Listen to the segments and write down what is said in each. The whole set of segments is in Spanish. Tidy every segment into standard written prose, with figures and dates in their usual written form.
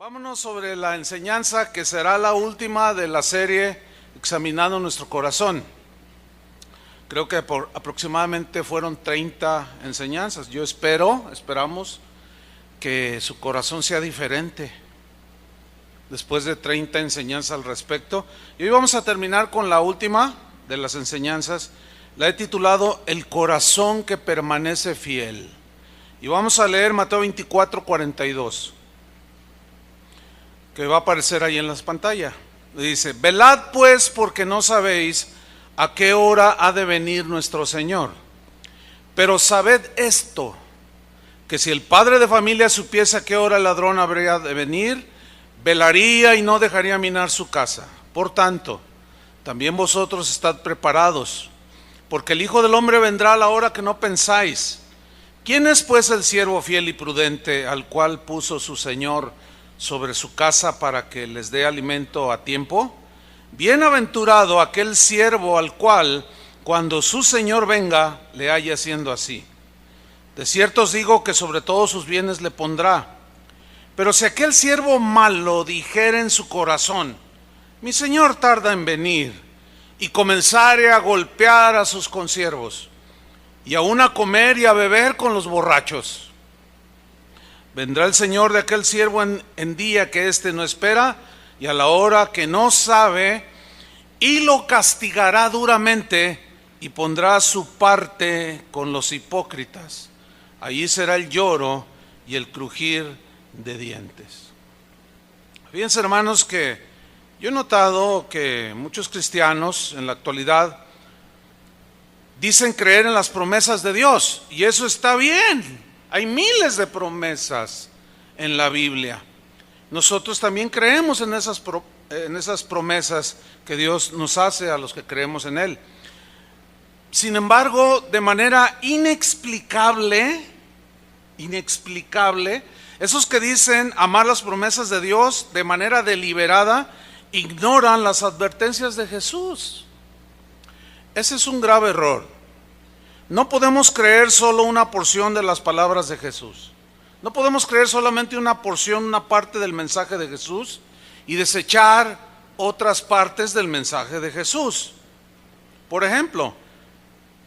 Vámonos sobre la enseñanza que será la última de la serie Examinando Nuestro Corazón. Creo que aproximadamente fueron 30 enseñanzas. Esperamos que su corazón sea diferente después de 30 enseñanzas al respecto. Y hoy vamos a terminar con la última de las enseñanzas. La he titulado El corazón que permanece fiel. Y vamos a leer Mateo 24:42. Que va a aparecer ahí en las pantallas. Dice: velad pues, porque no sabéis a qué hora ha de venir nuestro Señor. Pero sabed esto, que si el padre de familia supiese a qué hora el ladrón habría de venir, velaría y no dejaría minar su casa. Por tanto, también vosotros estad preparados, porque el Hijo del Hombre vendrá a la hora que no pensáis. ¿Quién es pues el siervo fiel y prudente, al cual puso su Señor sobre su casa para que les dé alimento a tiempo? Bienaventurado aquel siervo al cual, cuando su Señor venga, le haya haciendo así. De cierto os digo que sobre todos sus bienes le pondrá. Pero si aquel siervo malo dijere en su corazón: mi Señor tarda en venir, y comenzare a golpear a sus consiervos, y aun a comer y a beber con los borrachos, vendrá el Señor de aquel siervo en día que éste no espera y a la hora que no sabe, y lo castigará duramente y pondrá su parte con los hipócritas. Allí será el lloro y el crujir de dientes. Fíjense, hermanos, que yo he notado que muchos cristianos en la actualidad dicen creer en las promesas de Dios, y eso está bien. Hay miles de promesas en la Biblia. Nosotros también creemos en esas promesas que Dios nos hace a los que creemos en Él. Sin embargo, de manera inexplicable, esos que dicen amar las promesas de Dios de manera deliberada, ignoran las advertencias de Jesús. Ese es un grave error. No podemos creer solo una porción de las palabras de Jesús. No podemos creer solamente una porción, una parte del mensaje de Jesús y desechar otras partes del mensaje de Jesús. Por ejemplo,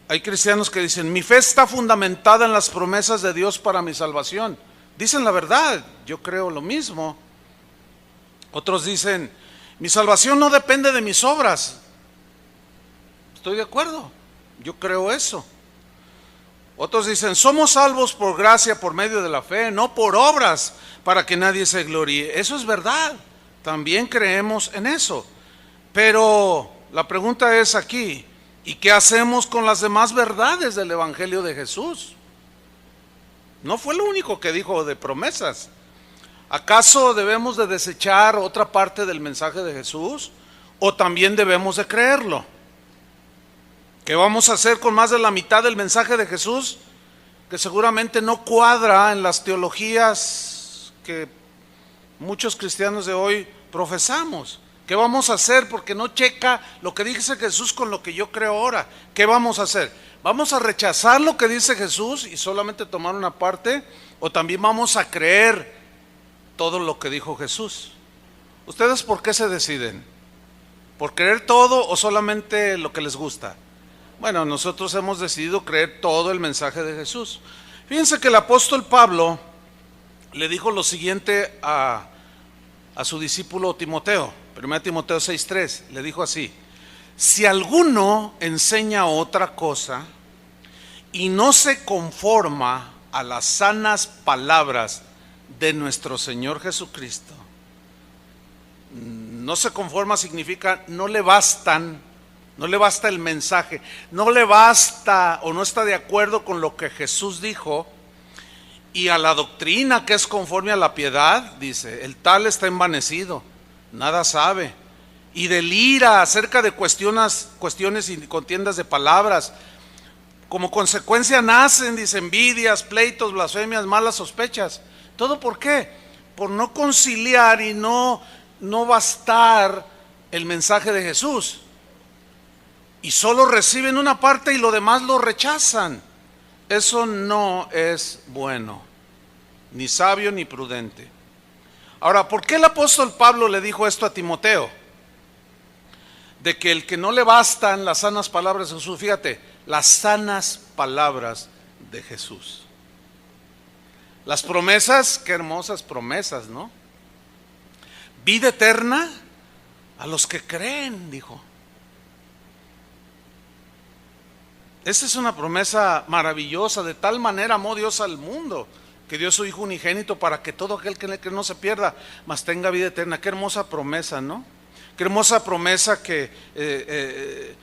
hay cristianos que dicen: mi fe está fundamentada en las promesas de Dios para mi salvación. Dicen la verdad, yo creo lo mismo. Otros dicen: mi salvación no depende de mis obras. Estoy de acuerdo, yo creo eso. Otros dicen: somos salvos por gracia, por medio de la fe, no por obras, para que nadie se gloríe. Eso es verdad, también creemos en eso. Pero la pregunta es aquí: ¿y qué hacemos con las demás verdades del Evangelio de Jesús? No fue lo único que dijo de promesas. ¿Acaso debemos de desechar otra parte del mensaje de Jesús? ¿O también debemos de creerlo? ¿Qué vamos a hacer con más de la mitad del mensaje de Jesús, que seguramente no cuadra en las teologías que muchos cristianos de hoy profesamos? ¿Qué vamos a hacer? Porque no checa lo que dice Jesús con lo que yo creo ahora. ¿Qué vamos a hacer? ¿Vamos a rechazar lo que dice Jesús y solamente tomar una parte? ¿O también vamos a creer todo lo que dijo Jesús? ¿Ustedes por qué se deciden? ¿Por creer todo o solamente lo que les gusta? Bueno, nosotros hemos decidido creer todo el mensaje de Jesús. Fíjense que el apóstol Pablo le dijo lo siguiente a su discípulo Timoteo. 1 Timoteo 6:3, le dijo así: si alguno enseña otra cosa y no se conforma a las sanas palabras de nuestro Señor Jesucristo. No se conforma significa no le basta el mensaje, no le basta o no está de acuerdo con lo que Jesús dijo, y a la doctrina que es conforme a la piedad, dice: el tal está envanecido, nada sabe, y delira acerca de cuestiones y contiendas de palabras. Como consecuencia nacen, dice, envidias, pleitos, blasfemias, malas sospechas. ¿Todo por qué? Por no conciliar y no bastar el mensaje de Jesús. Y solo reciben una parte y lo demás lo rechazan. Eso no es bueno, ni sabio ni prudente. Ahora, ¿por qué el apóstol Pablo le dijo esto a Timoteo? De que el que no le bastan las sanas palabras de Jesús, fíjate, las sanas palabras de Jesús. Las promesas, qué hermosas promesas, ¿no? Vida eterna a los que creen, dijo. Esta es una promesa maravillosa. De tal manera amó Dios al mundo, que dio su Hijo unigénito para que todo aquel que no se pierda, mas tenga vida eterna. Qué hermosa promesa, ¿no? Qué hermosa promesa que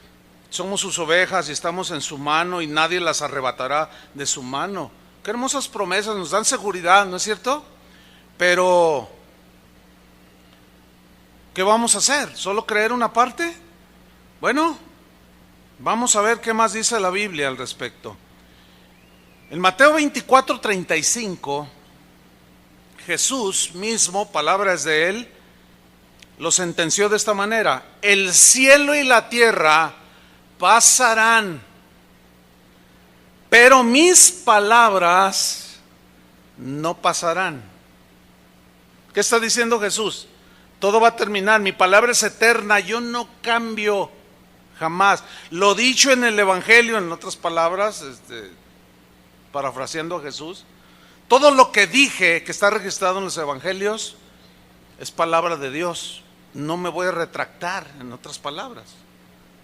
somos sus ovejas y estamos en su mano y nadie las arrebatará de su mano. Qué hermosas promesas, nos dan seguridad, ¿no es cierto? Pero, ¿qué vamos a hacer? ¿Solo creer una parte? Bueno, vamos a ver qué más dice la Biblia al respecto. En Mateo 24:35, Jesús mismo, palabras de él, lo sentenció de esta manera: el cielo y la tierra pasarán, pero mis palabras no pasarán. ¿Qué está diciendo Jesús? Todo va a terminar, mi palabra es eterna, yo no cambio jamás. Lo dicho en el Evangelio, en otras palabras, parafraseando a Jesús, todo lo que dije que está registrado en los Evangelios es palabra de Dios. No me voy a retractar, en otras palabras,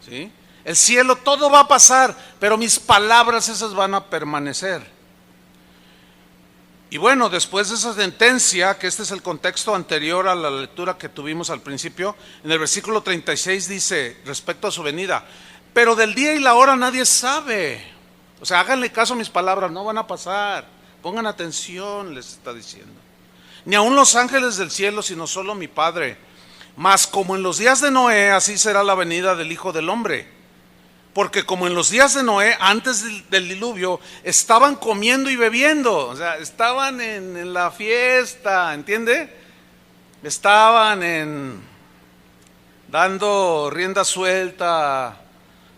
¿sí? El cielo, todo va a pasar, pero mis palabras esas van a permanecer. Y bueno, después de esa sentencia, que este es el contexto anterior a la lectura que tuvimos al principio, en el versículo 36 dice, respecto a su venida: pero del día y la hora nadie sabe. O sea, háganle caso a mis palabras, no van a pasar. Pongan atención, les está diciendo. Ni aun los ángeles del cielo, sino solo mi Padre. Mas como en los días de Noé, así será la venida del Hijo del Hombre. Porque como en los días de Noé, antes del diluvio, estaban comiendo y bebiendo. O sea, estaban en la fiesta, ¿entiende? Estaban dando rienda suelta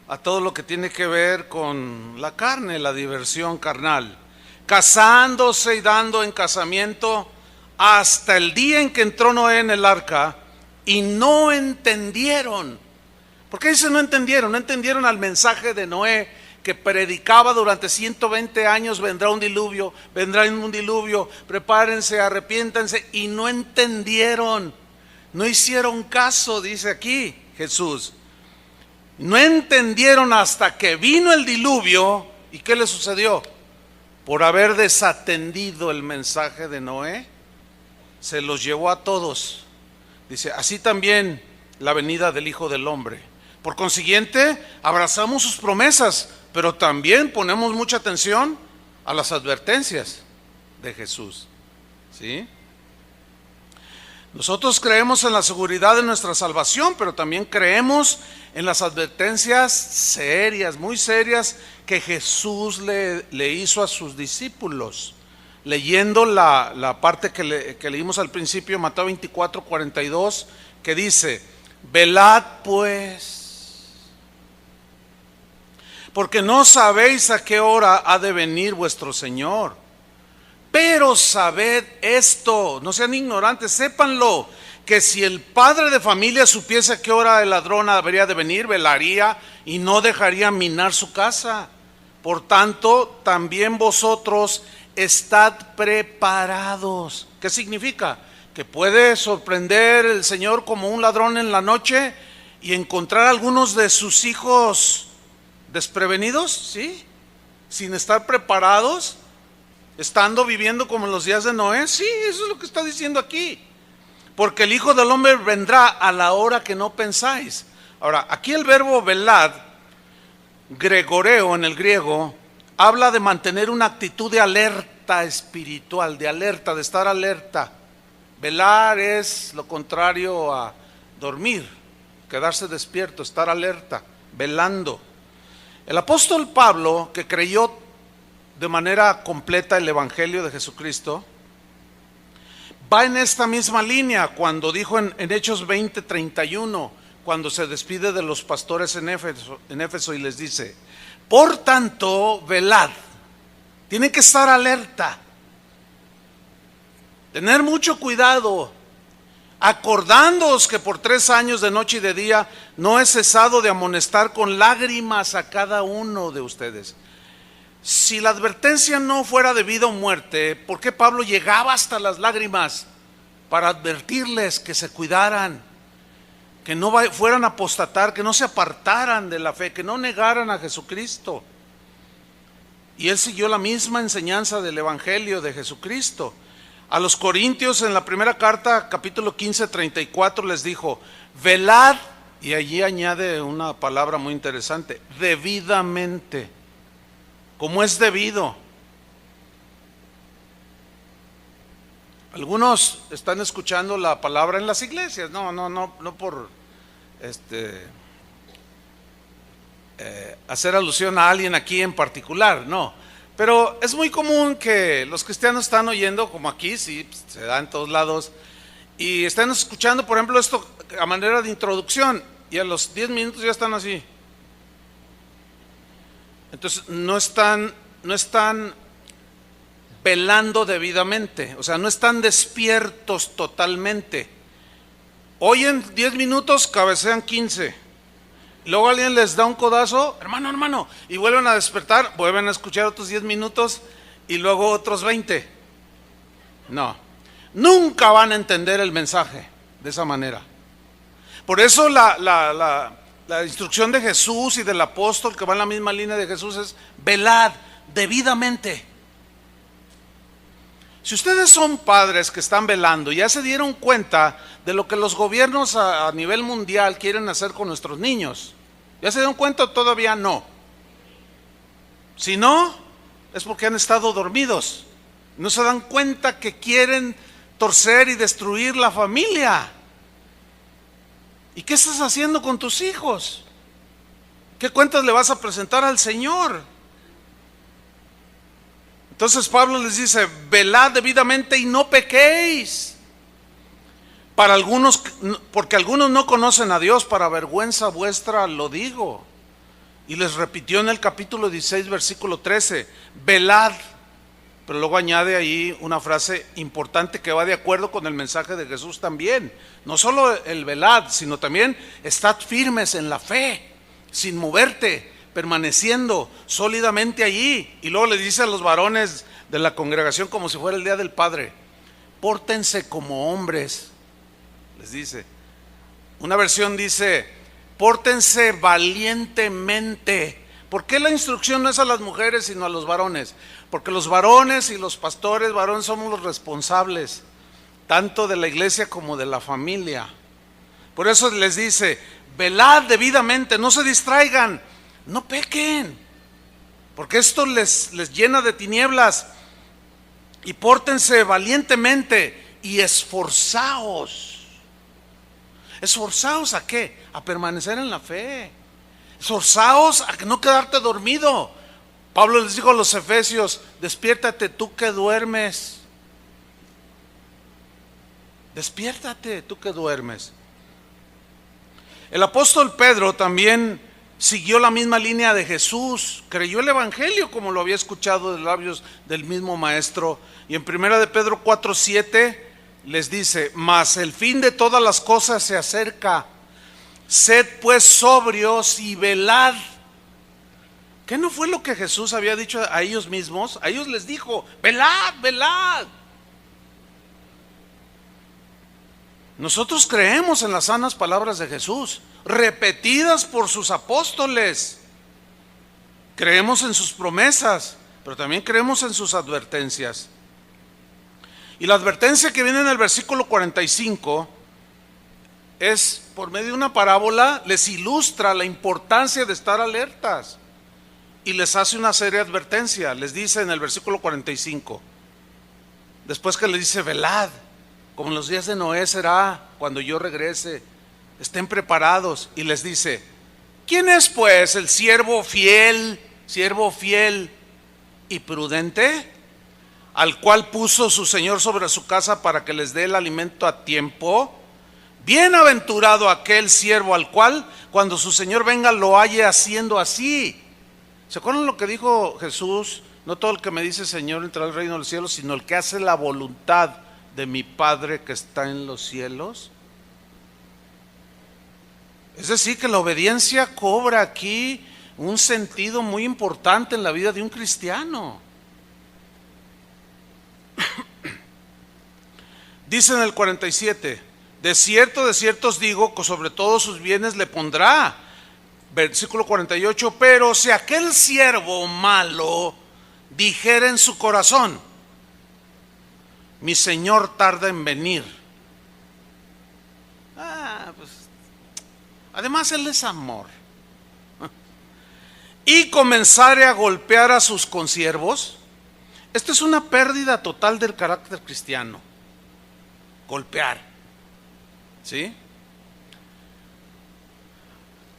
a todo lo que tiene que ver con la carne, la diversión carnal. Casándose y dando en casamiento hasta el día en que entró Noé en el arca, y no entendieron. ¿Por qué dice no entendieron? No entendieron al mensaje de Noé, que predicaba durante 120 años: vendrá un diluvio, prepárense, arrepiéntanse, y no entendieron. No hicieron caso, dice aquí Jesús. No entendieron hasta que vino el diluvio. ¿Y qué le sucedió? Por haber desatendido el mensaje de Noé, se los llevó a todos. Dice, así también la venida del Hijo del Hombre. Por consiguiente, abrazamos sus promesas, pero también ponemos mucha atención a las advertencias de Jesús, ¿sí? Nosotros creemos en la seguridad de nuestra salvación, pero también creemos en las advertencias serias, muy serias, que Jesús le hizo a sus discípulos. Leyendo la parte que leímos al principio, Mateo 24:42, que dice: velad pues, porque no sabéis a qué hora ha de venir vuestro Señor. Pero sabed esto, no sean ignorantes, sépanlo, que si el padre de familia supiese a qué hora el ladrón habría de venir, velaría y no dejaría minar su casa. Por tanto, también vosotros estad preparados. ¿Qué significa? Que puede sorprender el Señor como un ladrón en la noche y encontrar a algunos de sus hijos desprevenidos, ¿sí? Sin estar preparados, estando viviendo como en los días de Noé. Sí, eso es lo que está diciendo aquí. Porque el Hijo del Hombre vendrá a la hora que no pensáis. Ahora, aquí el verbo velad, gregoreo en el griego, habla de mantener una actitud de alerta espiritual, de alerta, de estar alerta. Velar es lo contrario a dormir, quedarse despierto, estar alerta, velando. El apóstol Pablo, que creyó de manera completa el Evangelio de Jesucristo, va en esta misma línea cuando dijo en Hechos 20:31, cuando se despide de los pastores en Éfeso y les dice: por tanto, velad. Tienen que estar alerta, tener mucho cuidado, acordándoos que por 3 años de noche y de día no he cesado de amonestar con lágrimas a cada uno de ustedes. Si la advertencia no fuera de vida o muerte, ¿por qué Pablo llegaba hasta las lágrimas? Para advertirles que se cuidaran, que no fueran a apostatar, que no se apartaran de la fe, que no negaran a Jesucristo. Y él siguió la misma enseñanza del Evangelio de Jesucristo. A los Corintios, en la primera carta, capítulo 15, 34, les dijo: velad, y allí añade una palabra muy interesante, debidamente, como es debido. Algunos están escuchando la palabra en las iglesias, no por hacer alusión a alguien aquí en particular, no. Pero es muy común que los cristianos están oyendo, como aquí, sí, se da en todos lados, y están escuchando, por ejemplo, esto a manera de introducción, y a los 10 minutos ya están así. Entonces no están velando debidamente, o sea, no están despiertos totalmente. Oyen 10 minutos, cabecean 15. Luego alguien les da un codazo, hermano, y vuelven a despertar, vuelven a escuchar otros 10 minutos y luego otros 20. No, nunca van a entender el mensaje de esa manera. Por eso la instrucción de Jesús y del apóstol, que va en la misma línea de Jesús, es velad debidamente. Si ustedes son padres que están velando, ya se dieron cuenta de lo que los gobiernos a nivel mundial quieren hacer con nuestros niños. ¿Ya se dieron cuenta o todavía no? Si no, es porque han estado dormidos. No se dan cuenta que quieren torcer y destruir la familia. ¿Y qué estás haciendo con tus hijos? ¿Qué cuentas le vas a presentar al Señor? Entonces Pablo les dice: velad debidamente y no pequéis. Para algunos, porque algunos no conocen a Dios, para vergüenza vuestra lo digo. Y les repitió en el capítulo 16, versículo 13, velad. Pero luego añade ahí una frase importante que va de acuerdo con el mensaje de Jesús también. No solo el velad, sino también estad firmes en la fe, sin moverte, permaneciendo sólidamente allí. Y luego le dice a los varones de la congregación, como si fuera el día del Padre: pórtense como hombres. Les dice, una versión dice: pórtense valientemente. ¿Por qué la instrucción no es a las mujeres sino a los varones? Porque los varones y los pastores varones somos los responsables, tanto de la iglesia como de la familia. Por eso les dice: velad debidamente, no se distraigan, no pequen, porque esto les llena de tinieblas. Y pórtense valientemente y esforzaos. ¿Esforzaos a qué? A permanecer en la fe. Esforzaos a no quedarte dormido. Pablo les dijo a los efesios: despiértate tú que duermes. Despiértate tú que duermes. El apóstol Pedro también siguió la misma línea de Jesús, creyó el Evangelio como lo había escuchado de labios del mismo maestro. Y en 1 de Pedro 4:7 les dice: mas el fin de todas las cosas se acerca, sed pues sobrios y velad. ¿Qué no fue lo que Jesús había dicho a ellos mismos? A ellos les dijo: velad, velad. Nosotros creemos en las sanas palabras de Jesús, repetidas por sus apóstoles. Creemos en sus promesas, pero también creemos en sus advertencias. Y la advertencia que viene en el versículo 45 es por medio de una parábola, les ilustra la importancia de estar alertas y les hace una seria advertencia. Les dice en el versículo 45, después que les dice: velad, como en los días de Noé será cuando yo regrese, estén preparados. Y les dice: ¿quién es pues el siervo fiel y prudente, al cual puso su Señor sobre su casa para que les dé el alimento a tiempo? Bienaventurado aquel siervo al cual, cuando su Señor venga, lo halle haciendo así. ¿Se acuerdan lo que dijo Jesús? No todo el que me dice Señor entrará al reino de los cielos, sino el que hace la voluntad de mi Padre que está en los cielos? Es decir, que la obediencia cobra aquí un sentido muy importante en la vida de un cristiano. Dice en el 47, de cierto os digo que sobre todos sus bienes le pondrá. Versículo 48, pero si aquel siervo malo dijera en su corazón, mi Señor tarda en venir. Pues, además Él es amor. Y comenzare a golpear a sus consiervos. Esto es una pérdida total del carácter cristiano. Golpear. ¿Sí?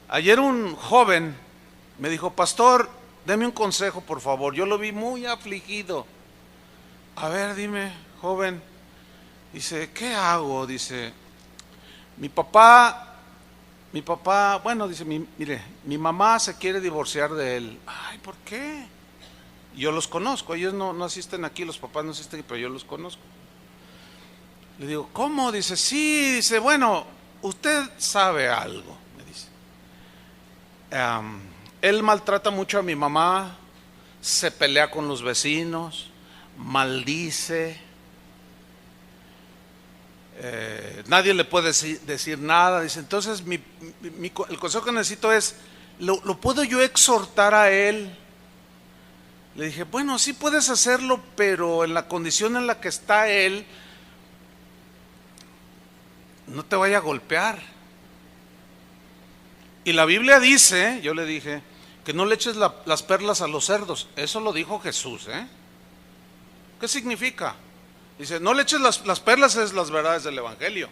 Ayer un joven me dijo, pastor, deme un consejo por favor, yo lo vi muy afligido. A ver, dime, joven. Dice, ¿qué hago? Dice, mi papá, bueno, dice, mire, mi mamá se quiere divorciar de él. Ay, ¿por qué? Yo los conozco, ellos no asisten aquí, los papás no asisten aquí, pero yo los conozco. Le digo, ¿cómo? Dice, sí, dice, bueno, usted sabe algo, me dice. Él maltrata mucho a mi mamá, se pelea con los vecinos, maldice, nadie le puede decir nada. Dice, entonces el consejo que necesito es, ¿lo puedo yo exhortar a él? Le dije, bueno, sí puedes hacerlo, pero en la condición en la que está él, no te vaya a golpear. Y la Biblia dice, yo le dije, que no le eches las perlas a los cerdos. Eso lo dijo Jesús, ¿eh? ¿Qué significa? Dice, no le eches las perlas, es las verdades del Evangelio.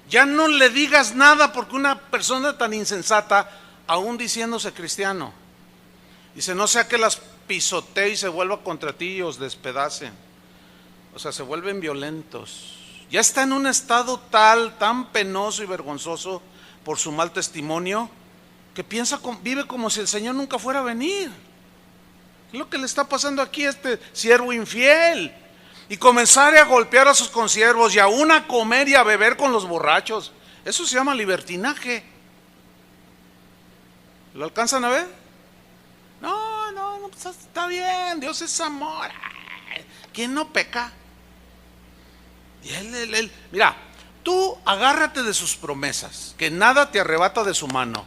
Ya no le digas nada porque una persona tan insensata, aún diciéndose cristiano, dice, no sea que las pisotee y se vuelva contra ti y os despedacen. O sea, se vuelven violentos. Ya está en un estado tan penoso y vergonzoso por su mal testimonio, que vive como si el Señor nunca fuera a venir. Es lo que le está pasando aquí a este siervo infiel. Y comenzar a golpear a sus consiervos y aún a comer y a beber con los borrachos. Eso se llama libertinaje. ¿Lo alcanzan a ver? No, pues está bien, Dios es amor. ¿Quién no peca? Y él, mira, tú agárrate de sus promesas, que nada te arrebata de su mano.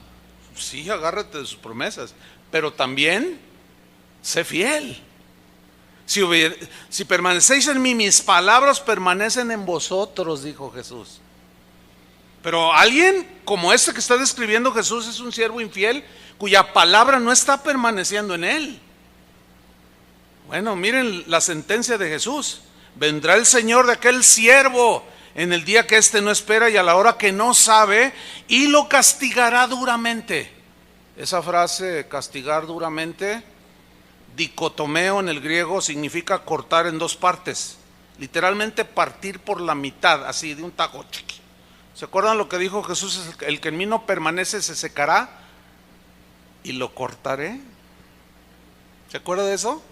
Sí, agárrate de sus promesas, pero también sé fiel. Si permanecéis en mí, mis palabras permanecen en vosotros, dijo Jesús. Pero alguien como este que está describiendo Jesús es un siervo infiel cuya palabra no está permaneciendo en él. Bueno, miren la sentencia de Jesús. Vendrá el Señor de aquel siervo en el día que éste no espera y a la hora que no sabe, y lo castigará duramente. Esa frase, castigar duramente, dicotomeo en el griego, significa cortar en dos partes. Literalmente partir por la mitad, así de un tajo. ¿Se acuerdan lo que dijo Jesús? El que en mí no permanece se secará y lo cortaré. ¿Se acuerda de eso?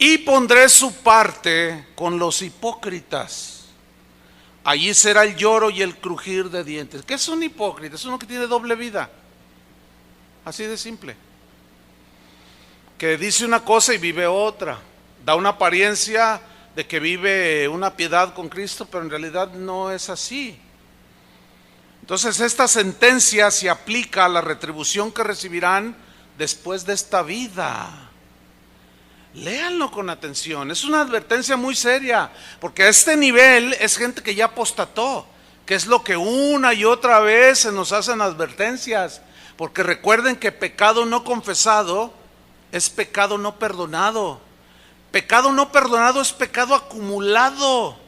Y pondré su parte con los hipócritas. Allí será el lloro y el crujir de dientes. ¿Qué es un hipócrita? Es uno que tiene doble vida. Así de simple. Que dice una cosa y vive otra. Da una apariencia de que vive una piedad con Cristo, pero en realidad no es así. Entonces esta sentencia se aplica a la retribución que recibirán después de esta vida. Léanlo con atención, es una advertencia muy seria, porque a este nivel es gente que ya apostató, que es lo que una y otra vez se nos hacen advertencias, porque recuerden que pecado no confesado es pecado no perdonado. Pecado no perdonado es pecado acumulado,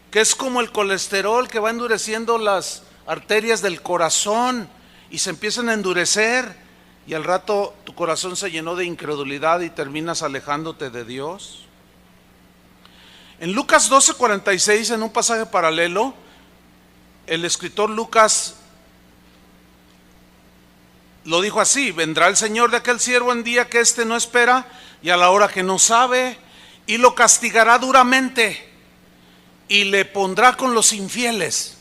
que es como el colesterol que va endureciendo las arterias del corazón y se empiezan a endurecer. Y al rato tu corazón se llenó de incredulidad y terminas alejándote de Dios. En Lucas 12:46, en un pasaje paralelo, el escritor Lucas lo dijo así: vendrá el Señor de aquel siervo en día que éste no espera y a la hora que no sabe, y lo castigará duramente. y le pondrá con los infieles.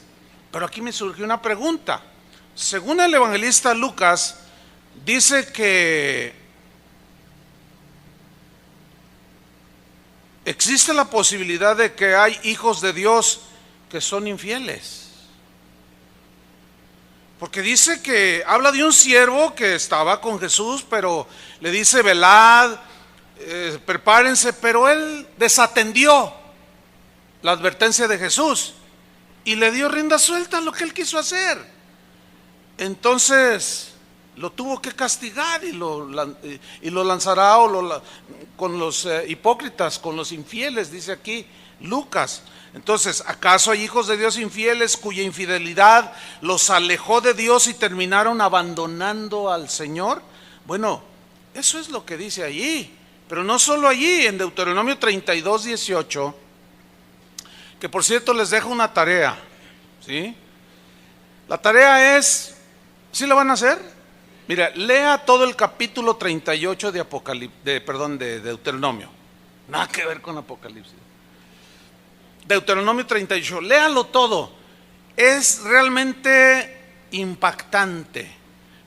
Pero aquí me surgió una pregunta. Según el evangelista Lucas, dice que existe la posibilidad de que hay hijos de Dios que son infieles. Porque dice que habla de un siervo que estaba con Jesús, pero le dice: velad, prepárense, pero él desatendió la advertencia de Jesús y le dio rienda suelta a lo que él quiso hacer. Entonces lo tuvo que castigar y lo lanzará con los hipócritas, con los infieles, dice aquí Lucas. Entonces, ¿acaso hay hijos de Dios infieles cuya infidelidad los alejó de Dios y terminaron abandonando al Señor? Bueno, eso es lo que dice allí, pero no solo allí, en Deuteronomio 32, 18, que por cierto les dejo una tarea, ¿sí? La tarea es, ¿sí la van a hacer? Mira, lea todo el capítulo 38 de Deuteronomio, nada que ver con Apocalipsis. Deuteronomio 38, léalo todo. Es realmente impactante,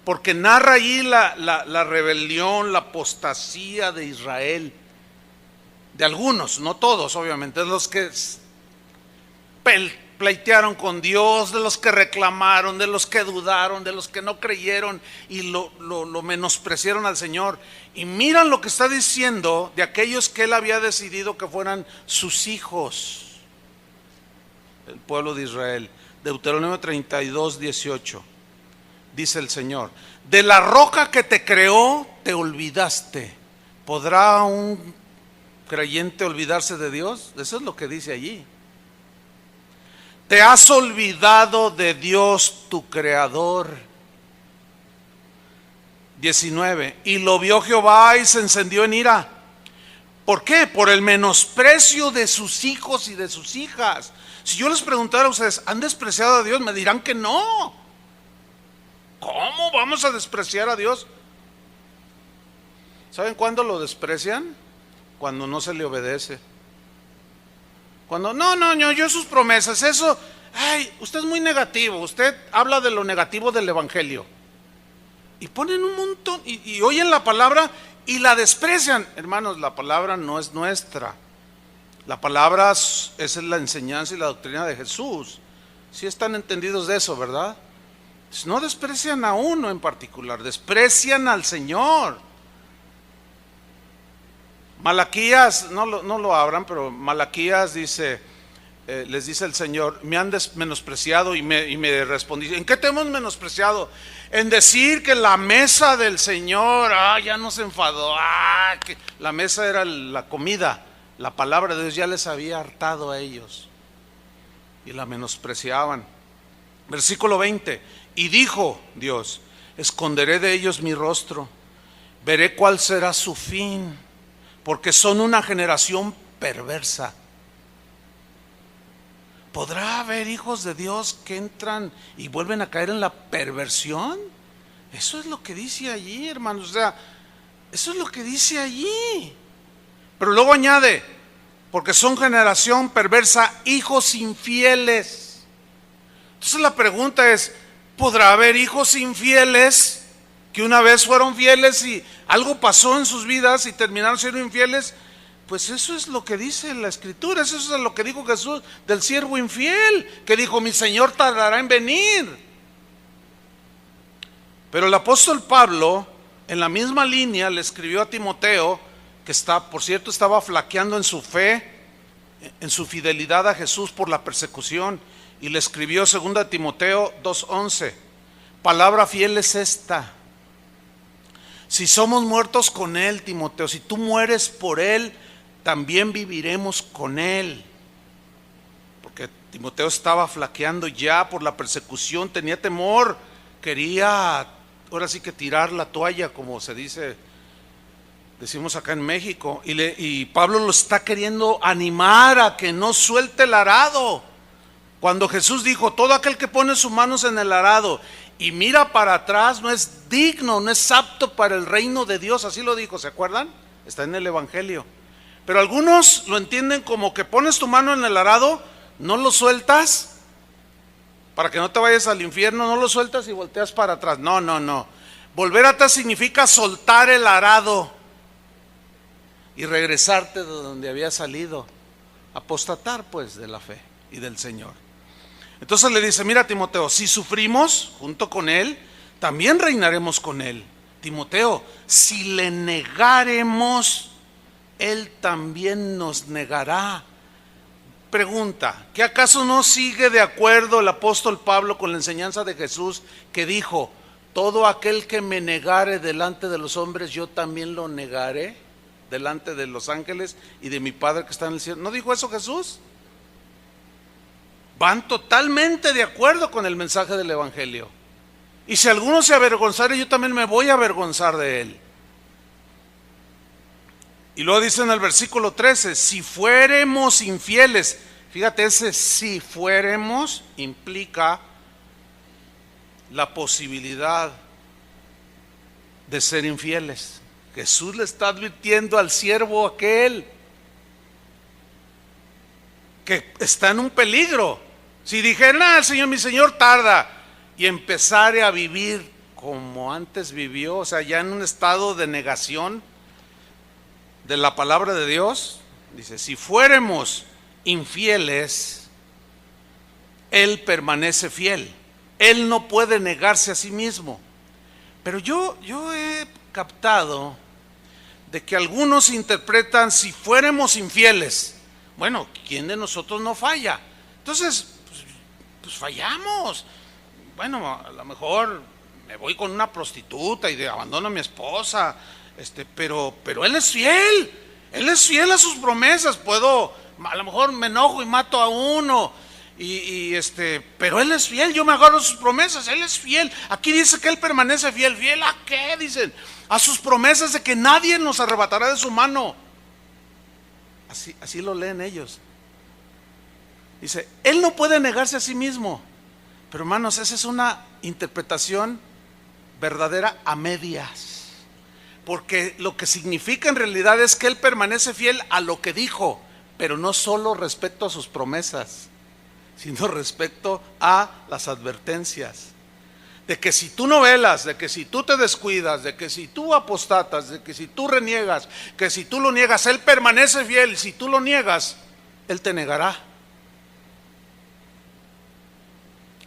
porque narra allí la rebelión, la apostasía de Israel, de algunos, no todos obviamente, de los que pleitearon con Dios, de los que reclamaron, de los que dudaron, de los que no creyeron y lo menospreciaron al Señor. Y miran lo que está diciendo de aquellos que Él había decidido que fueran sus hijos, el pueblo de Israel. Deuteronomio 32, 18. Dice el Señor: de la roca que te creó te olvidaste. ¿Podrá un creyente olvidarse de Dios? Eso es lo que dice allí. Te has olvidado de Dios tu creador. 19. Y lo vio Jehová y se encendió en ira. ¿Por qué? Por el menosprecio de sus hijos y de sus hijas. Si yo les preguntara a ustedes, ¿han despreciado a Dios? Me dirán que no. ¿Cómo vamos a despreciar a Dios? ¿Saben cuándo lo desprecian? Cuando no se le obedece. Cuando, no, yo sus promesas, eso, ay, usted es muy negativo, usted habla de lo negativo del evangelio. Y ponen un montón, y oyen la palabra y la desprecian. Hermanos, la palabra no es nuestra. La palabra es la enseñanza y la doctrina de Jesús. Sí están entendidos de eso, ¿verdad? No desprecian a uno en particular, desprecian al Señor. Malaquías, no lo abran, pero Malaquías dice, les dice el Señor: me han menospreciado, y me respondí: ¿en qué te hemos menospreciado? En decir que la mesa del Señor, ya nos enfadó, que la mesa era la comida. La palabra de Dios ya les había hartado a ellos y la menospreciaban. Versículo 20: y dijo Dios: esconderé de ellos mi rostro, veré cuál será su fin, porque son una generación perversa. ¿Podrá haber hijos de Dios que entran y vuelven a caer en la perversión? Eso es lo que dice allí, hermanos. O sea, eso es lo que dice allí. Pero luego añade: porque son generación perversa, hijos infieles. Entonces la pregunta es: ¿podrá haber hijos infieles que una vez fueron fieles y algo pasó en sus vidas y terminaron siendo infieles? Pues eso es lo que dice la Escritura. Eso es lo que dijo Jesús del siervo infiel, que dijo: mi Señor tardará en venir. Pero el apóstol Pablo, en la misma línea, le escribió a Timoteo, que por cierto estaba flaqueando en su fe, en su fidelidad a Jesús por la persecución, y le escribió 2 Timoteo 2:11: palabra fiel es esta: si somos muertos con Él, Timoteo, si tú mueres por Él, también viviremos con Él. Porque Timoteo estaba flaqueando ya por la persecución, tenía temor, quería ahora sí que tirar la toalla, como decimos acá en México, y Pablo lo está queriendo animar a que no suelte el arado. Cuando Jesús dijo: todo aquel que pone sus manos en el arado y mira para atrás no es digno, no es apto para el reino de Dios, así lo dijo, ¿se acuerdan? Está en el Evangelio. Pero algunos lo entienden como que pones tu mano en el arado no lo sueltas para que no te vayas al infierno, no lo sueltas y volteas para atrás. No, no, no. Volver atrás significa soltar el arado y regresarte de donde había salido, apostatar pues de la fe y del Señor. Entonces le dice, mira Timoteo, si sufrimos junto con Él, también reinaremos con Él. Timoteo, si le negaremos, Él también nos negará. Pregunta, ¿qué acaso no sigue de acuerdo el apóstol Pablo con la enseñanza de Jesús que dijo, todo aquel que me negare delante de los hombres, yo también lo negaré delante de los ángeles y de mi Padre que está en el cielo? ¿No dijo eso Jesús? Van totalmente de acuerdo con el mensaje del Evangelio. Y si alguno se avergonzare, yo también me voy a avergonzar de él. Y luego dice en el versículo 13, si fuéremos infieles, fíjate, ese si fuéremos implica la posibilidad de ser infieles. Jesús le está advirtiendo al siervo aquel que está en un peligro. Si dijera, el Señor, mi Señor tarda, y empezare a vivir como antes vivió, o sea, ya en un estado de negación de la palabra de Dios, dice, si fuéramos infieles, Él permanece fiel. Él no puede negarse a sí mismo. Pero yo he captado de que algunos interpretan, si fuéramos infieles, bueno, ¿quién de nosotros no falla? Entonces, pues fallamos. Bueno, a lo mejor me voy con una prostituta y abandono a mi esposa, pero Él es fiel a sus promesas. A lo mejor me enojo y mato a uno, pero Él es fiel, yo me agarro a sus promesas, Él es fiel. Aquí dice que Él permanece fiel. ¿Fiel a qué? Dicen, a sus promesas de que nadie nos arrebatará de su mano. Así lo leen ellos. Dice, Él no puede negarse a sí mismo. Pero hermanos, esa es una interpretación verdadera a medias. Porque lo que significa en realidad es que Él permanece fiel a lo que dijo, pero no solo respecto a sus promesas, sino respecto a las advertencias. De que si tú no velas, de que si tú te descuidas, de que si tú apostatas, de que si tú reniegas, que si tú lo niegas, Él permanece fiel. Y si tú lo niegas, Él te negará.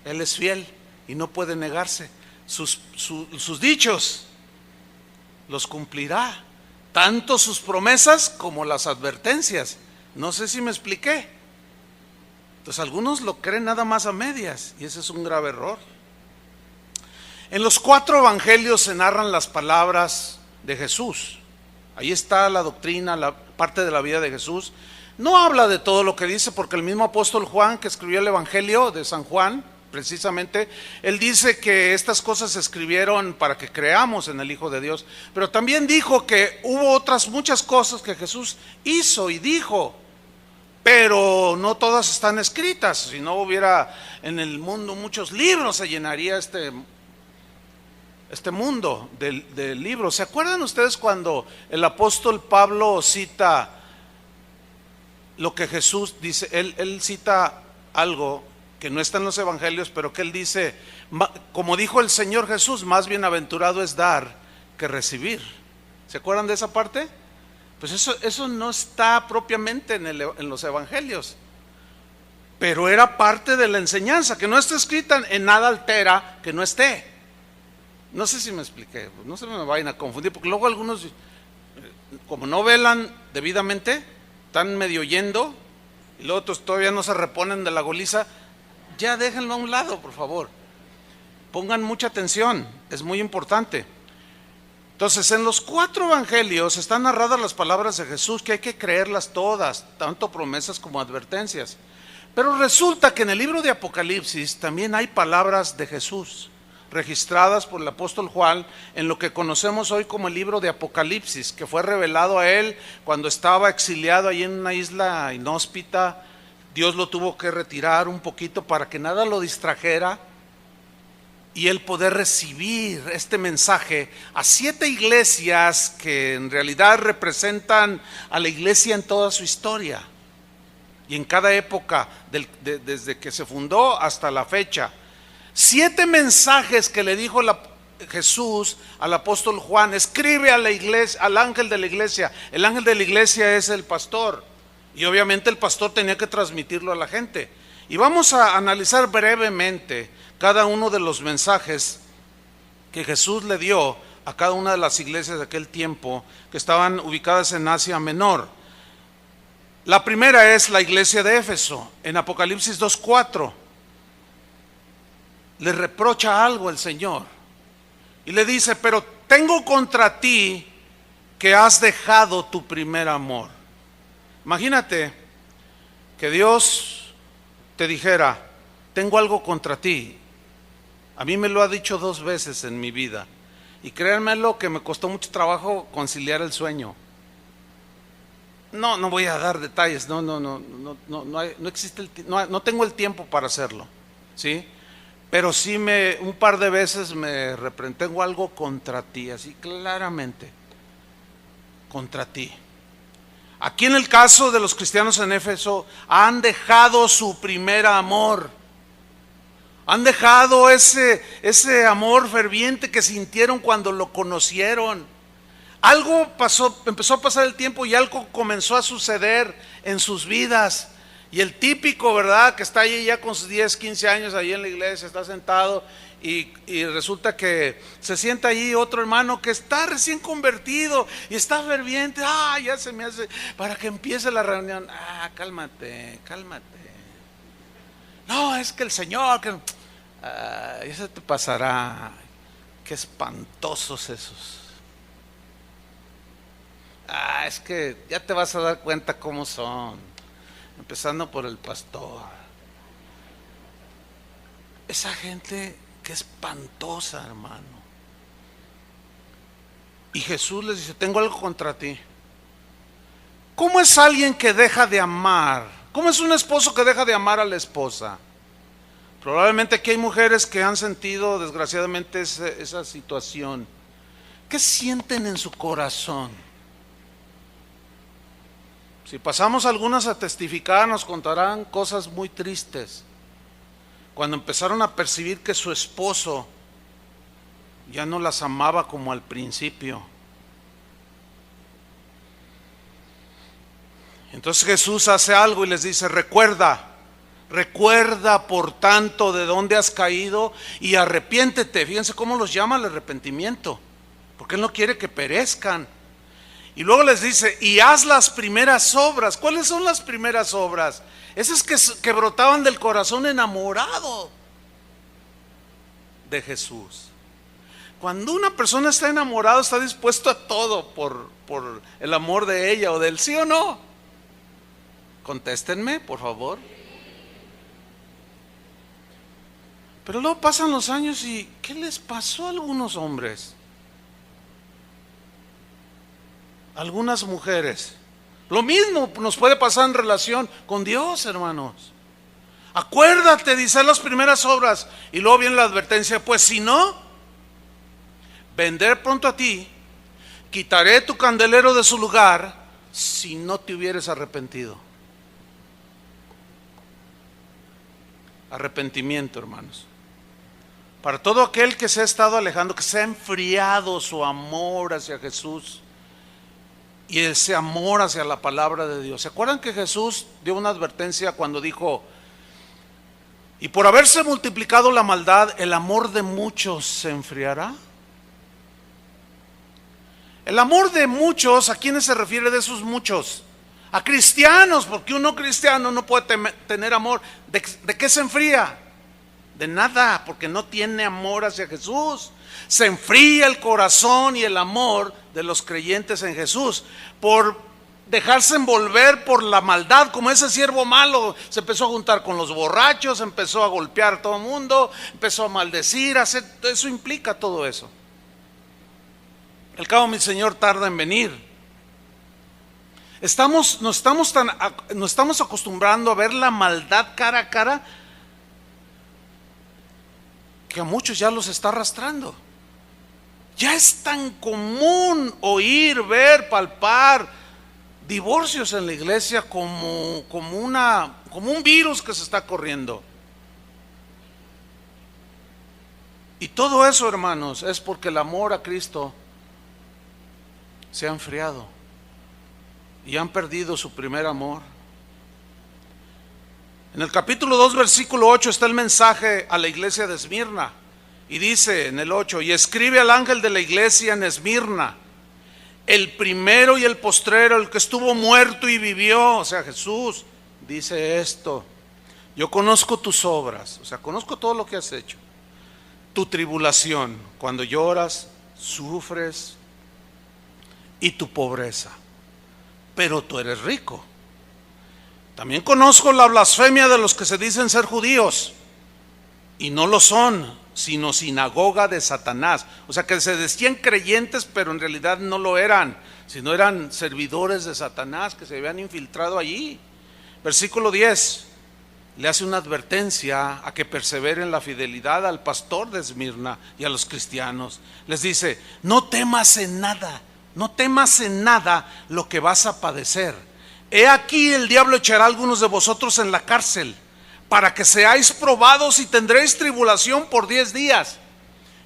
Él es fiel y no puede negarse. Sus dichos los cumplirá, tanto sus promesas como las advertencias. No sé si me expliqué. Entonces algunos lo creen nada más a medias y ese es un grave error. En los 4 evangelios se narran las palabras de Jesús. Ahí está la doctrina, la parte de la vida de Jesús. No habla de todo lo que dice, porque el mismo apóstol Juan, que escribió el evangelio de San Juan, precisamente, él dice que estas cosas se escribieron para que creamos en el Hijo de Dios, pero también dijo que hubo otras muchas cosas que Jesús hizo y dijo, pero no todas están escritas. Si no hubiera en el mundo muchos libros, se llenaría este mundo de libros. ¿Se acuerdan ustedes cuando el apóstol Pablo cita lo que Jesús dice? Él cita algo que no está en los evangelios, pero que él dice, como dijo el Señor Jesús, más bienaventurado es dar que recibir. ¿Se acuerdan de esa parte? Pues eso no está propiamente en los evangelios, pero era parte de la enseñanza. Que no esté escrita en nada altera que no esté. No sé si me expliqué, no se me vayan a confundir, porque luego algunos, como no velan debidamente, están medio oyendo, y luego otros todavía no se reponen de la goliza. Ya déjenlo a un lado, por favor. Pongan mucha atención, es muy importante. Entonces, en los 4 evangelios están narradas las palabras de Jesús, que hay que creerlas todas, tanto promesas como advertencias. Pero resulta que en el libro de Apocalipsis también hay palabras de Jesús, registradas por el apóstol Juan en lo que conocemos hoy como el libro de Apocalipsis, que fue revelado a él cuando estaba exiliado ahí en una isla inhóspita. Dios lo tuvo que retirar un poquito para que nada lo distrajera y él poder recibir este mensaje a 7 iglesias que en realidad representan a la iglesia en toda su historia. y en cada época desde que se fundó hasta la fecha. 7 mensajes que le dijo Jesús al apóstol Juan: escribe a la iglesia, al ángel de la iglesia. El ángel de la iglesia es el pastor, y obviamente el pastor tenía que transmitirlo a la gente. Y vamos a analizar brevemente cada uno de los mensajes que Jesús le dio a cada una de las iglesias de aquel tiempo que estaban ubicadas en Asia Menor. La primera es la iglesia de Éfeso. En Apocalipsis 2:4 le reprocha algo el Señor y le dice: pero tengo contra ti que has dejado tu primer amor. Imagínate que Dios te dijera: tengo algo contra ti. A mí me lo ha dicho 2 veces en mi vida, y créanmelo que me costó mucho trabajo conciliar el sueño. No voy a dar detalles, no tengo el tiempo para hacerlo, ¿sí? Pero sí un par de veces me reprendí: tengo algo contra ti, así claramente, contra ti. Aquí en el caso de los cristianos en Éfeso, han dejado su primer amor. Han dejado ese amor ferviente que sintieron cuando lo conocieron. Algo pasó, empezó a pasar el tiempo y algo comenzó a suceder en sus vidas. Y el típico, ¿verdad?, que está ahí ya con sus 10, 15 años ahí en la iglesia, está sentado y resulta que se sienta allí otro hermano que está recién convertido y está ferviente. Ya se me hace para que empiece la reunión. Cálmate. No, es que el Señor, eso te pasará. Qué espantosos esos. Es que ya te vas a dar cuenta cómo son, empezando por el pastor. Esa gente, qué espantosa, hermano. Y Jesús les dice: tengo algo contra ti. ¿Cómo es alguien que deja de amar? ¿Cómo es un esposo que deja de amar a la esposa? Probablemente aquí hay mujeres que han sentido desgraciadamente esa situación. ¿Qué sienten en su corazón? Si pasamos algunas a testificar, nos contarán cosas muy tristes. Cuando empezaron a percibir que su esposo ya no las amaba como al principio. Entonces Jesús hace algo y les dice: recuerda por tanto de dónde has caído y arrepiéntete. Fíjense cómo los llama al arrepentimiento, porque Él no quiere que perezcan. Y luego les dice: y haz las primeras obras. ¿Cuáles son las primeras obras? Esas que brotaban del corazón enamorado de Jesús. Cuando una persona está enamorada, está dispuesto a todo por el amor de ella o de él, ¿sí o no? Contéstenme, por favor. Pero luego pasan los años y ¿qué les pasó a algunos hombres? Algunas mujeres. Lo mismo nos puede pasar en relación con Dios, hermanos. Acuérdate, dice, las primeras obras. Y luego viene la advertencia: pues si no, vendré pronto a ti, quitaré tu candelero de su lugar, si no te hubieres arrepentido. Arrepentimiento, hermanos. Para todo aquel que se ha estado alejando, que se ha enfriado su amor hacia Jesús y ese amor hacia la palabra de Dios. ¿Se acuerdan que Jesús dio una advertencia cuando dijo: y por haberse multiplicado la maldad, el amor de muchos se enfriará? El amor de muchos, ¿a quiénes se refiere de esos muchos? A cristianos, porque un no cristiano no puede tener amor. ¿De qué se enfría? De nada, porque no tiene amor hacia Jesús. Se enfría el corazón y el amor de los creyentes en Jesús por dejarse envolver por la maldad, como ese siervo malo. Se empezó a juntar con los borrachos, empezó a golpear a todo el mundo, empezó a maldecir, eso implica todo eso. Al cabo, mi Señor tarda en venir. Nos estamos acostumbrando a ver la maldad cara a cara, que a muchos ya los está arrastrando. Ya es tan común oír, ver, palpar, divorcios en la iglesia como un virus que se está corriendo. Y todo eso, hermanos, es porque el amor a Cristo se ha enfriado y han perdido su primer amor. En el capítulo 2, versículo 8 está el mensaje a la iglesia de Esmirna. Y dice en el 8: y escribe al ángel de la iglesia en Esmirna, el primero y el postrero, el que estuvo muerto y vivió, o sea, Jesús, dice esto: yo conozco tus obras, o sea, conozco todo lo que has hecho, tu tribulación, cuando lloras, sufres, y tu pobreza, pero tú eres rico. También conozco la blasfemia de los que se dicen ser judíos y no lo son, sino sinagoga de Satanás. O sea, que se decían creyentes, pero en realidad no lo eran, sino eran servidores de Satanás que se habían infiltrado allí. Versículo 10 le hace una advertencia a que perseveren la fidelidad al pastor de Esmirna y a los cristianos. Les dice: no temas en nada, no temas en nada lo que vas a padecer. He aquí, el diablo echará a algunos de vosotros en la cárcel, para que seáis probados y tendréis tribulación por 10 días.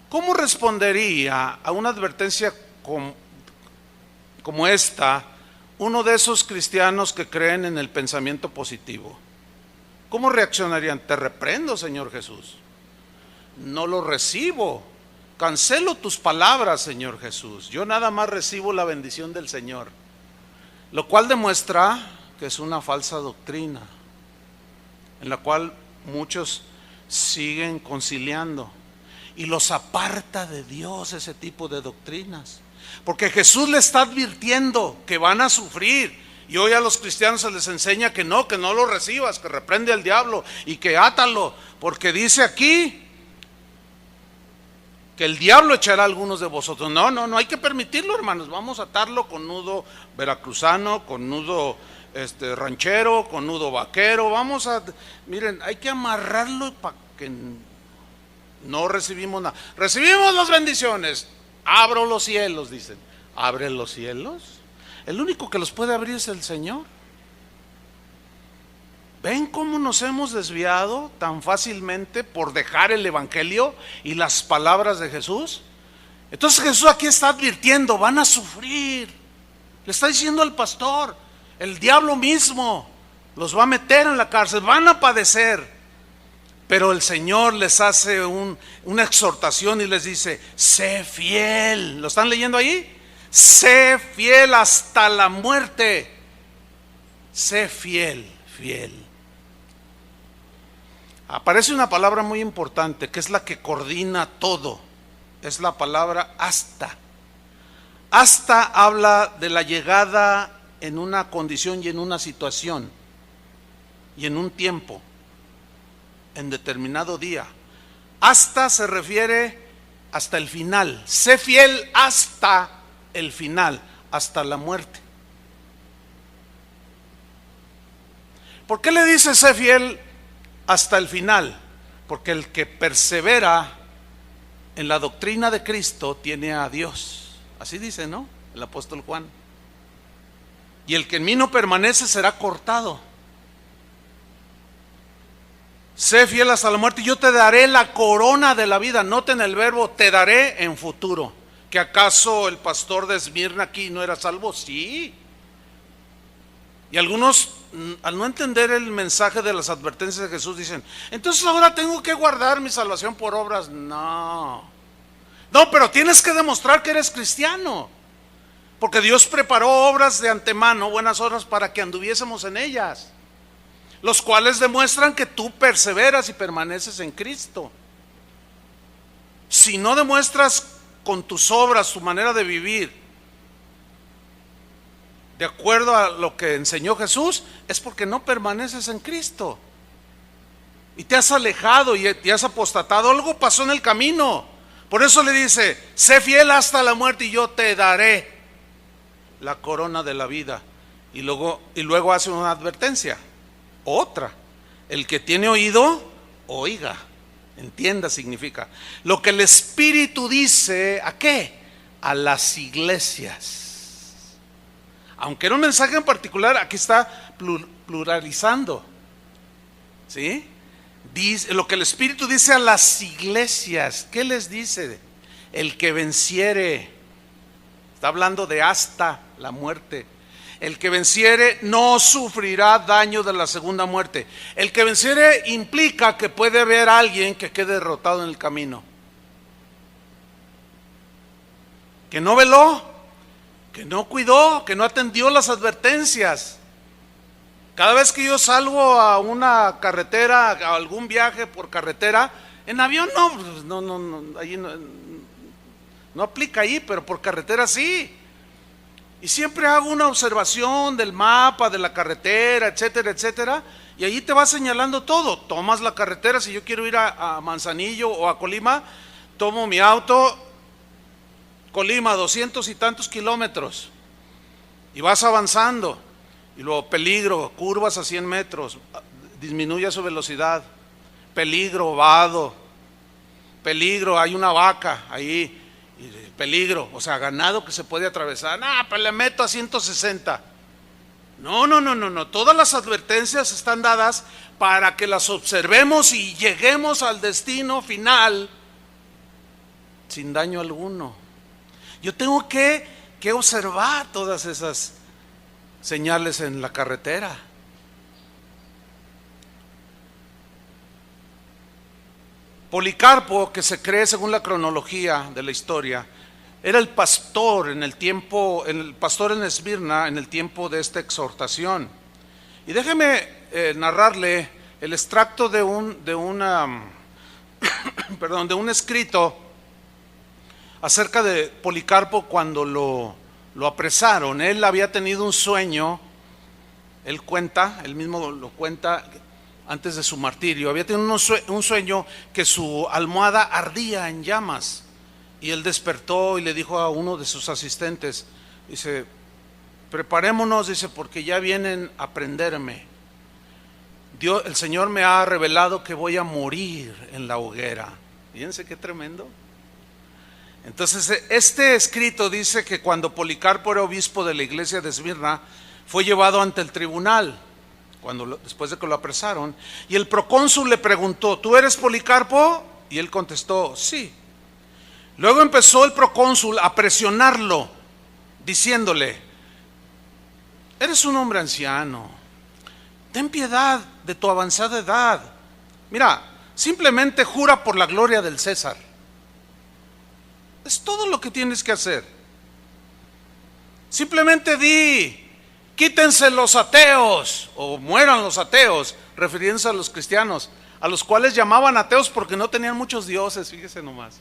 ¿Cómo respondería a una advertencia como esta uno de esos cristianos que creen en el pensamiento positivo? ¿Cómo reaccionarían? Te reprendo, Señor Jesús. No lo recibo. Cancelo tus palabras, Señor Jesús. Yo nada más recibo la bendición del Señor. Lo cual demuestra que es una falsa doctrina, en la cual muchos siguen conciliando y los aparta de Dios ese tipo de doctrinas, porque Jesús le está advirtiendo que van a sufrir, y hoy a los cristianos se les enseña que no lo recibas, que reprende al diablo y que átalo, porque dice aquí que el diablo echará a algunos de vosotros. No hay que permitirlo, hermanos. Vamos a atarlo con nudo veracruzano, con nudo ranchero, con nudo vaquero. Miren, hay que amarrarlo para que no recibimos nada. Recibimos las bendiciones. Abro los cielos, dicen. ¿Abre los cielos? El único que los puede abrir es el Señor. ¿Ven cómo nos hemos desviado tan fácilmente por dejar el evangelio y las palabras de Jesús? Entonces Jesús aquí está advirtiendo: van a sufrir. Le está diciendo al pastor, el diablo mismo los va a meter en la cárcel, van a padecer. Pero el Señor les hace una exhortación y les dice: sé fiel. ¿Lo están leyendo ahí? Sé fiel hasta la muerte. Sé fiel. Aparece una palabra muy importante que es la que coordina todo. Es la palabra hasta. Hasta habla de la llegada en una condición y en una situación y en un tiempo, en determinado día. Hasta se refiere hasta el final. Sé fiel hasta el final, hasta la muerte. ¿Por qué le dice sé fiel hasta el final? Porque el que persevera en la doctrina de Cristo tiene a Dios. Así dice, ¿no? El apóstol Juan. Y el que en mí no permanece será cortado. Sé fiel hasta la muerte y yo te daré la corona de la vida. Noten el verbo te daré en futuro. ¿Que acaso el pastor de Esmirna aquí no era salvo? Sí. Y algunos, al no entender el mensaje de las advertencias de Jesús, dicen: entonces ahora tengo que guardar mi salvación por obras. No, pero tienes que demostrar que eres cristiano, porque Dios preparó obras de antemano, buenas obras, para que anduviésemos en ellas, los cuales demuestran que tú perseveras y permaneces en Cristo. Si no demuestras con tus obras, tu manera de vivir de acuerdo a lo que enseñó Jesús, es porque no permaneces en Cristo y te has alejado y te has apostatado. Algo pasó en el camino. Por eso le dice: sé fiel hasta la muerte y yo te daré la corona de la vida. Y luego hace una advertencia, otra: el que tiene oído, oiga. Entienda, significa lo que el Espíritu dice. ¿A qué? A las iglesias. aunque era un mensaje en particular, aquí está pluralizando, ¿sí? Dice, lo que el Espíritu dice a las iglesias, ¿qué les dice? El que venciere, está hablando de hasta la muerte. El que venciere no sufrirá daño de la segunda muerte. El que venciere implica que puede haber alguien que quede derrotado en el camino, que no veló, que no cuidó, que no atendió las advertencias. Cada vez que yo salgo a una carretera, a algún viaje por carretera, en avión no aplica ahí, pero por carretera sí. Y siempre hago una observación del mapa, de la carretera, etcétera, etcétera, y ahí te va señalando todo. Tomas la carretera, si yo quiero ir a Manzanillo o a Colima, tomo mi auto, Colima, 200 y tantos kilómetros, y vas avanzando, y luego peligro, curvas a 100 metros, disminuye su velocidad, peligro, vado, peligro, hay una vaca ahí, peligro, o sea, ganado que se puede atravesar, pues le meto a 160. No, todas las advertencias están dadas para que las observemos y lleguemos al destino final sin daño alguno. Yo tengo que observar todas esas señales en la carretera. Policarpo, que se cree según la cronología de la historia, era el pastor en Esmirna en el tiempo de esta exhortación. Y déjeme narrarle el extracto de un escrito acerca de Policarpo cuando lo apresaron. Él había tenido un sueño, él mismo lo cuenta antes de su martirio, había tenido un sueño que su almohada ardía en llamas, y él despertó y le dijo a uno de sus asistentes, dice, preparémonos, dice, porque ya vienen a prenderme. El Señor me ha revelado que voy a morir en la hoguera. Fíjense qué tremendo. Entonces este escrito dice que cuando Policarpo era obispo de la iglesia de Esmirna, fue llevado ante el tribunal, después de que lo apresaron, y el procónsul le preguntó, ¿tú eres Policarpo? Y él contestó, sí. Luego empezó el procónsul a presionarlo, diciéndole, eres un hombre anciano, ten piedad de tu avanzada edad. Mira, simplemente jura por la gloria del César. Es todo lo que tienes que hacer. Simplemente di, quítense los ateos, o mueran los ateos, refiriéndose a los cristianos, a los cuales llamaban ateos porque no tenían muchos dioses, fíjese nomás.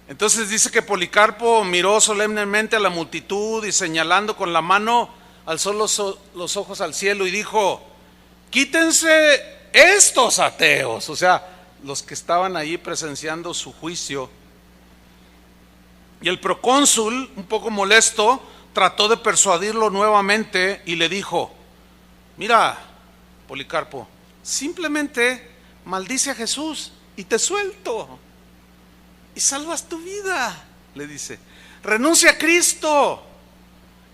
Entonces dice que Policarpo miró solemnemente a la multitud y señalando con la mano, alzó los ojos al cielo y dijo, quítense estos ateos, o sea, los que estaban ahí presenciando su juicio. Y el procónsul, un poco molesto, trató de persuadirlo nuevamente y le dijo, mira, Policarpo, simplemente maldice a Jesús y te suelto y salvas tu vida, le dice. Renuncia a Cristo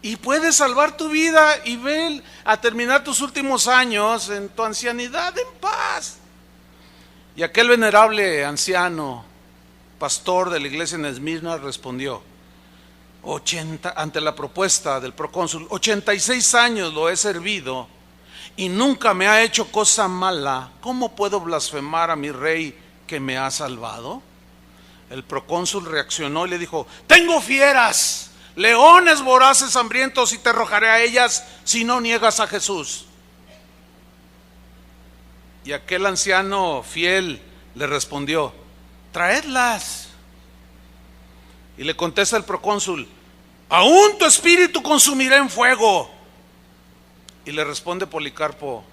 y puedes salvar tu vida y ven a terminar tus últimos años en tu ancianidad en paz. Y aquel venerable anciano, pastor de la iglesia en Esmirna, respondió, ante la propuesta del procónsul, 86 años lo he servido y nunca me ha hecho cosa mala. ¿Cómo puedo blasfemar a mi rey que me ha salvado? El procónsul reaccionó y le dijo, tengo fieras, leones voraces hambrientos, y te arrojaré a ellas si no niegas a Jesús. Y aquel anciano fiel le respondió, traedlas. Y le contesta el procónsul, aún tu espíritu consumirá en fuego. Y le responde Policarpo,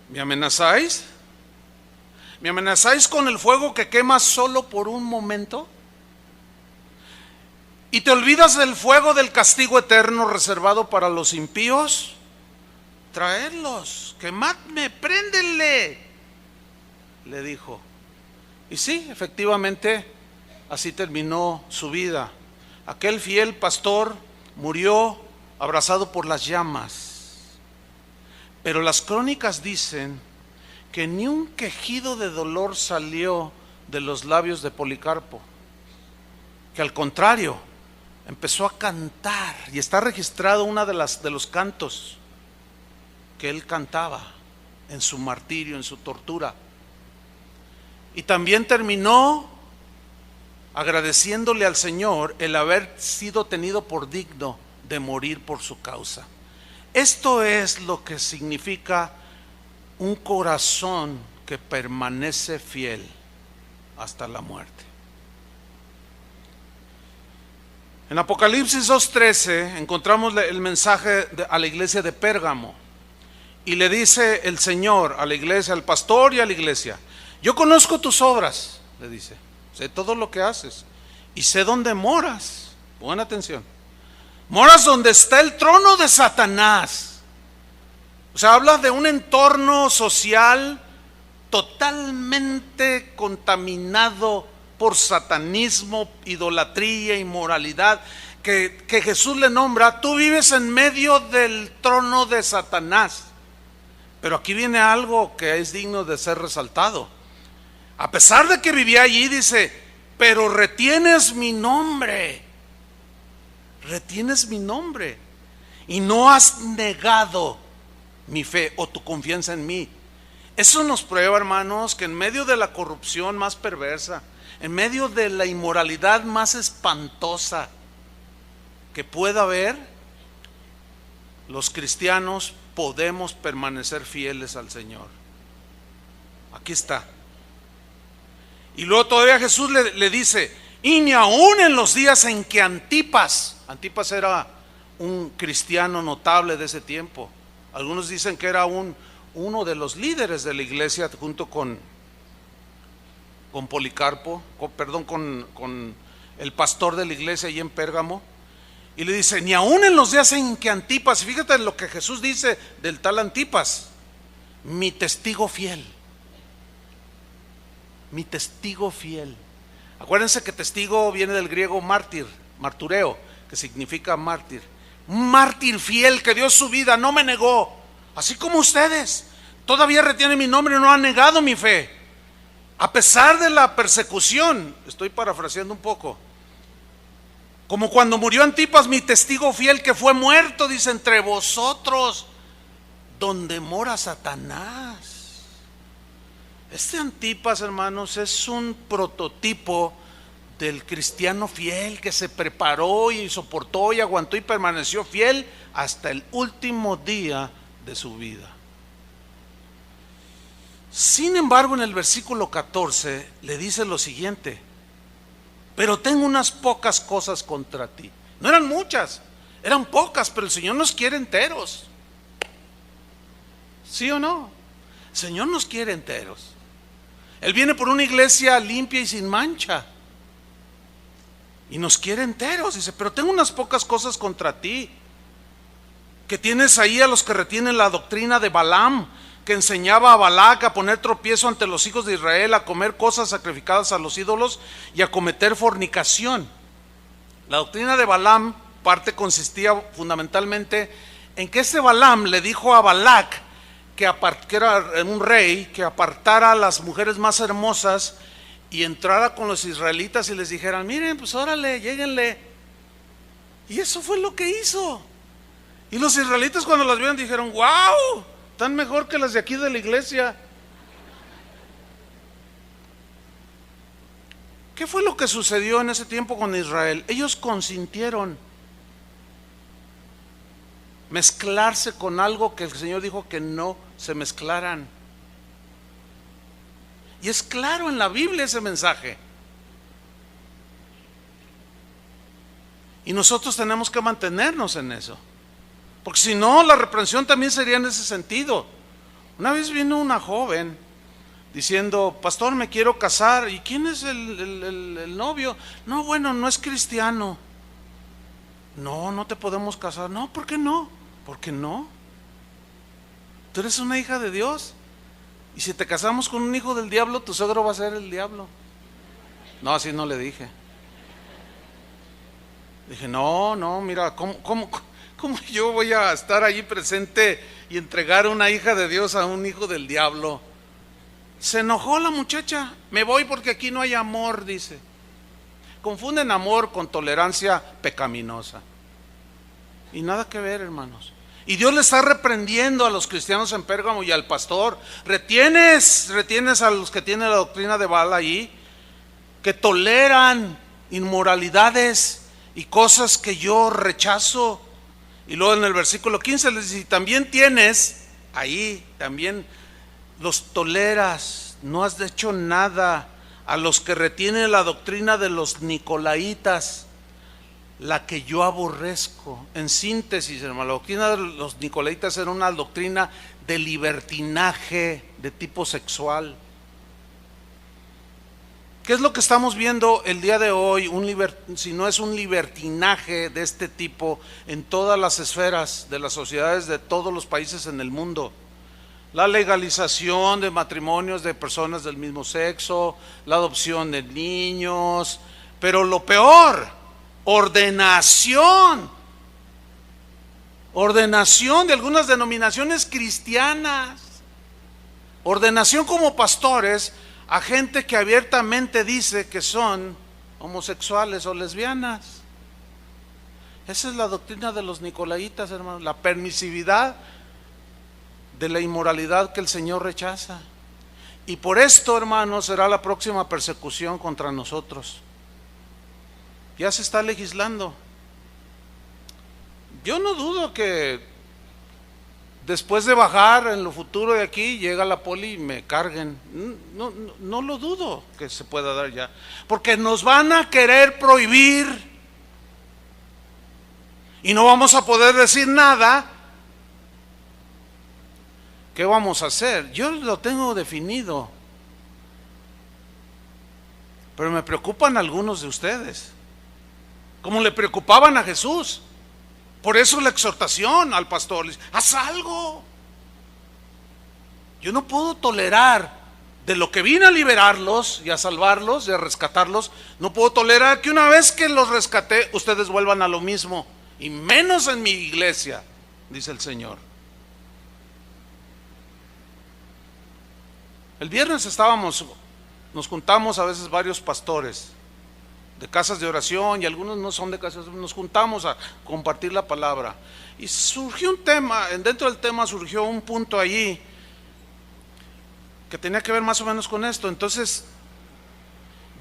¿me amenazáis? ¿Me amenazáis con el fuego que quema solo por un momento? ¿Y te olvidas del fuego del castigo eterno reservado para los impíos? Traedlos, quemadme, préndenle, le dijo. Y sí, efectivamente, así terminó su vida. Aquel fiel pastor murió abrazado por las llamas. Pero las crónicas dicen que ni un quejido de dolor salió de los labios de Policarpo, que al contrario, empezó a cantar, y está registrado una de los cantos que él cantaba en su martirio, en su tortura. Y también terminó agradeciéndole al Señor el haber sido tenido por digno de morir por su causa. Esto es lo que significa un corazón que permanece fiel hasta la muerte. En Apocalipsis 2:13 encontramos el mensaje a la iglesia de Pérgamo, y le dice el Señor a la iglesia, al pastor y a la iglesia: yo conozco tus obras, le dice, sé todo lo que haces y sé dónde moras. Buena atención. Moras donde está el trono de Satanás. O sea, habla de un entorno social totalmente contaminado por satanismo, idolatría, inmoralidad, que Jesús le nombra: tú vives en medio del trono de Satanás. Pero aquí viene algo que es digno de ser resaltado. A pesar de que vivía allí, dice: pero retienes mi nombre. Retienes mi nombre y no has negado mi fe o tu confianza en mí. Eso nos prueba, hermanos, que en medio de la corrupción más perversa, en medio de la inmoralidad más espantosa que pueda haber, los cristianos podemos permanecer fieles al Señor. Aquí está. Y luego todavía Jesús le dice: y ni aún en los días en que Antipas era un cristiano notable de ese tiempo. Algunos dicen que era uno de los líderes de la iglesia junto con Policarpo, con el pastor de la iglesia allí en Pérgamo. Y le dice: ni aún en los días en que Antipas, y fíjate en lo que Jesús dice del tal Antipas: mi testigo fiel. Mi testigo fiel. Acuérdense que testigo viene del griego mártir, martureo, que significa mártir. Un mártir fiel que dio su vida, no me negó. Así como ustedes, todavía retienen mi nombre y no han negado mi fe. A pesar de la persecución, estoy parafraseando un poco. Como cuando murió Antipas, mi testigo fiel, que fue muerto, dice, entre vosotros, donde mora Satanás. Este Antipas, hermanos, es un prototipo del cristiano fiel que se preparó y soportó y aguantó y permaneció fiel hasta el último día de su vida. Sin embargo, en el versículo 14 le dice lo siguiente: pero tengo unas pocas cosas contra ti. No eran muchas, eran pocas, pero el Señor nos quiere enteros. ¿Sí o no? El Señor nos quiere enteros. Él viene por una iglesia limpia y sin mancha, y nos quiere enteros. Dice: pero tengo unas pocas cosas contra ti, que tienes ahí a los que retienen la doctrina de Balaam, que enseñaba a Balac a poner tropiezo ante los hijos de Israel, a comer cosas sacrificadas a los ídolos y a cometer fornicación. La doctrina de Balaam consistía fundamentalmente en que ese Balaam le dijo a Balac, que era un rey, que apartara a las mujeres más hermosas y entrara con los israelitas y les dijeran: miren, pues órale, lléguenle. Y eso fue lo que hizo. Y los israelitas, cuando las vieron, dijeron: wow, están mejor que las de aquí de la iglesia. ¿Qué fue lo que sucedió en ese tiempo con Israel? Ellos consintieron mezclarse con algo que el Señor dijo que no se mezclaran. Y es claro en la Biblia ese mensaje. Y nosotros tenemos que mantenernos en eso, porque si no, la reprensión también sería en ese sentido. Una vez vino una joven diciendo: pastor, me quiero casar. ¿Y quién es el novio? No, bueno, no es cristiano. No, no te podemos casar. No, ¿por qué no? ¿Por qué no? Tú eres una hija de Dios, y si te casamos con un hijo del diablo, tu suegro va a ser el diablo. No, así no le dije. Dije: no, mira, ¿Cómo yo voy a estar allí presente y entregar una hija de Dios a un hijo del diablo? Se enojó la muchacha. Me voy porque aquí no hay amor, dice. Confunden amor con tolerancia pecaminosa. Y nada que ver, hermanos. Y Dios le está reprendiendo a los cristianos en Pérgamo y al pastor. Retienes a los que tienen la doctrina de Baal ahí, que toleran inmoralidades y cosas que yo rechazo. Y luego en el versículo 15 les dice, también tienes ahí, también los toleras, no has hecho nada a los que retienen la doctrina de los nicolaitas, la que yo aborrezco. En síntesis, hermano, la doctrina de los nicolaitas era una doctrina de libertinaje de tipo sexual. ¿Qué es lo que estamos viendo el día de hoy? Si no es un libertinaje de este tipo en todas las esferas de las sociedades de todos los países en el mundo. La legalización de matrimonios de personas del mismo sexo, la adopción de niños, pero lo peor, ordenación de algunas denominaciones cristianas, ordenación como pastores a gente que abiertamente dice que son homosexuales o lesbianas. Esa es la doctrina de los nicolaitas, hermanos, la permisividad de la inmoralidad que el Señor rechaza. Y por esto, hermanos, será la próxima persecución contra nosotros. Ya se está legislando. Yo no dudo que después de bajar en lo futuro de aquí, llega la poli y me carguen. No lo dudo que se pueda dar ya. Porque nos van a querer prohibir y no vamos a poder decir nada. ¿Qué vamos a hacer? Yo lo tengo definido. Pero me preocupan algunos de ustedes, como le preocupaban a Jesús. Por eso la exhortación al pastor, le dice, haz algo. Yo no puedo tolerar, de lo que vine a liberarlos y a salvarlos y a rescatarlos, no puedo tolerar que una vez que los rescaté, ustedes vuelvan a lo mismo, y menos en mi iglesia, dice el Señor. El viernes nos juntamos a veces varios pastores de casas de oración, y algunos no son de casas, nos juntamos a compartir la palabra. Y surgió un tema, dentro del tema surgió un punto allí que tenía que ver más o menos con esto. Entonces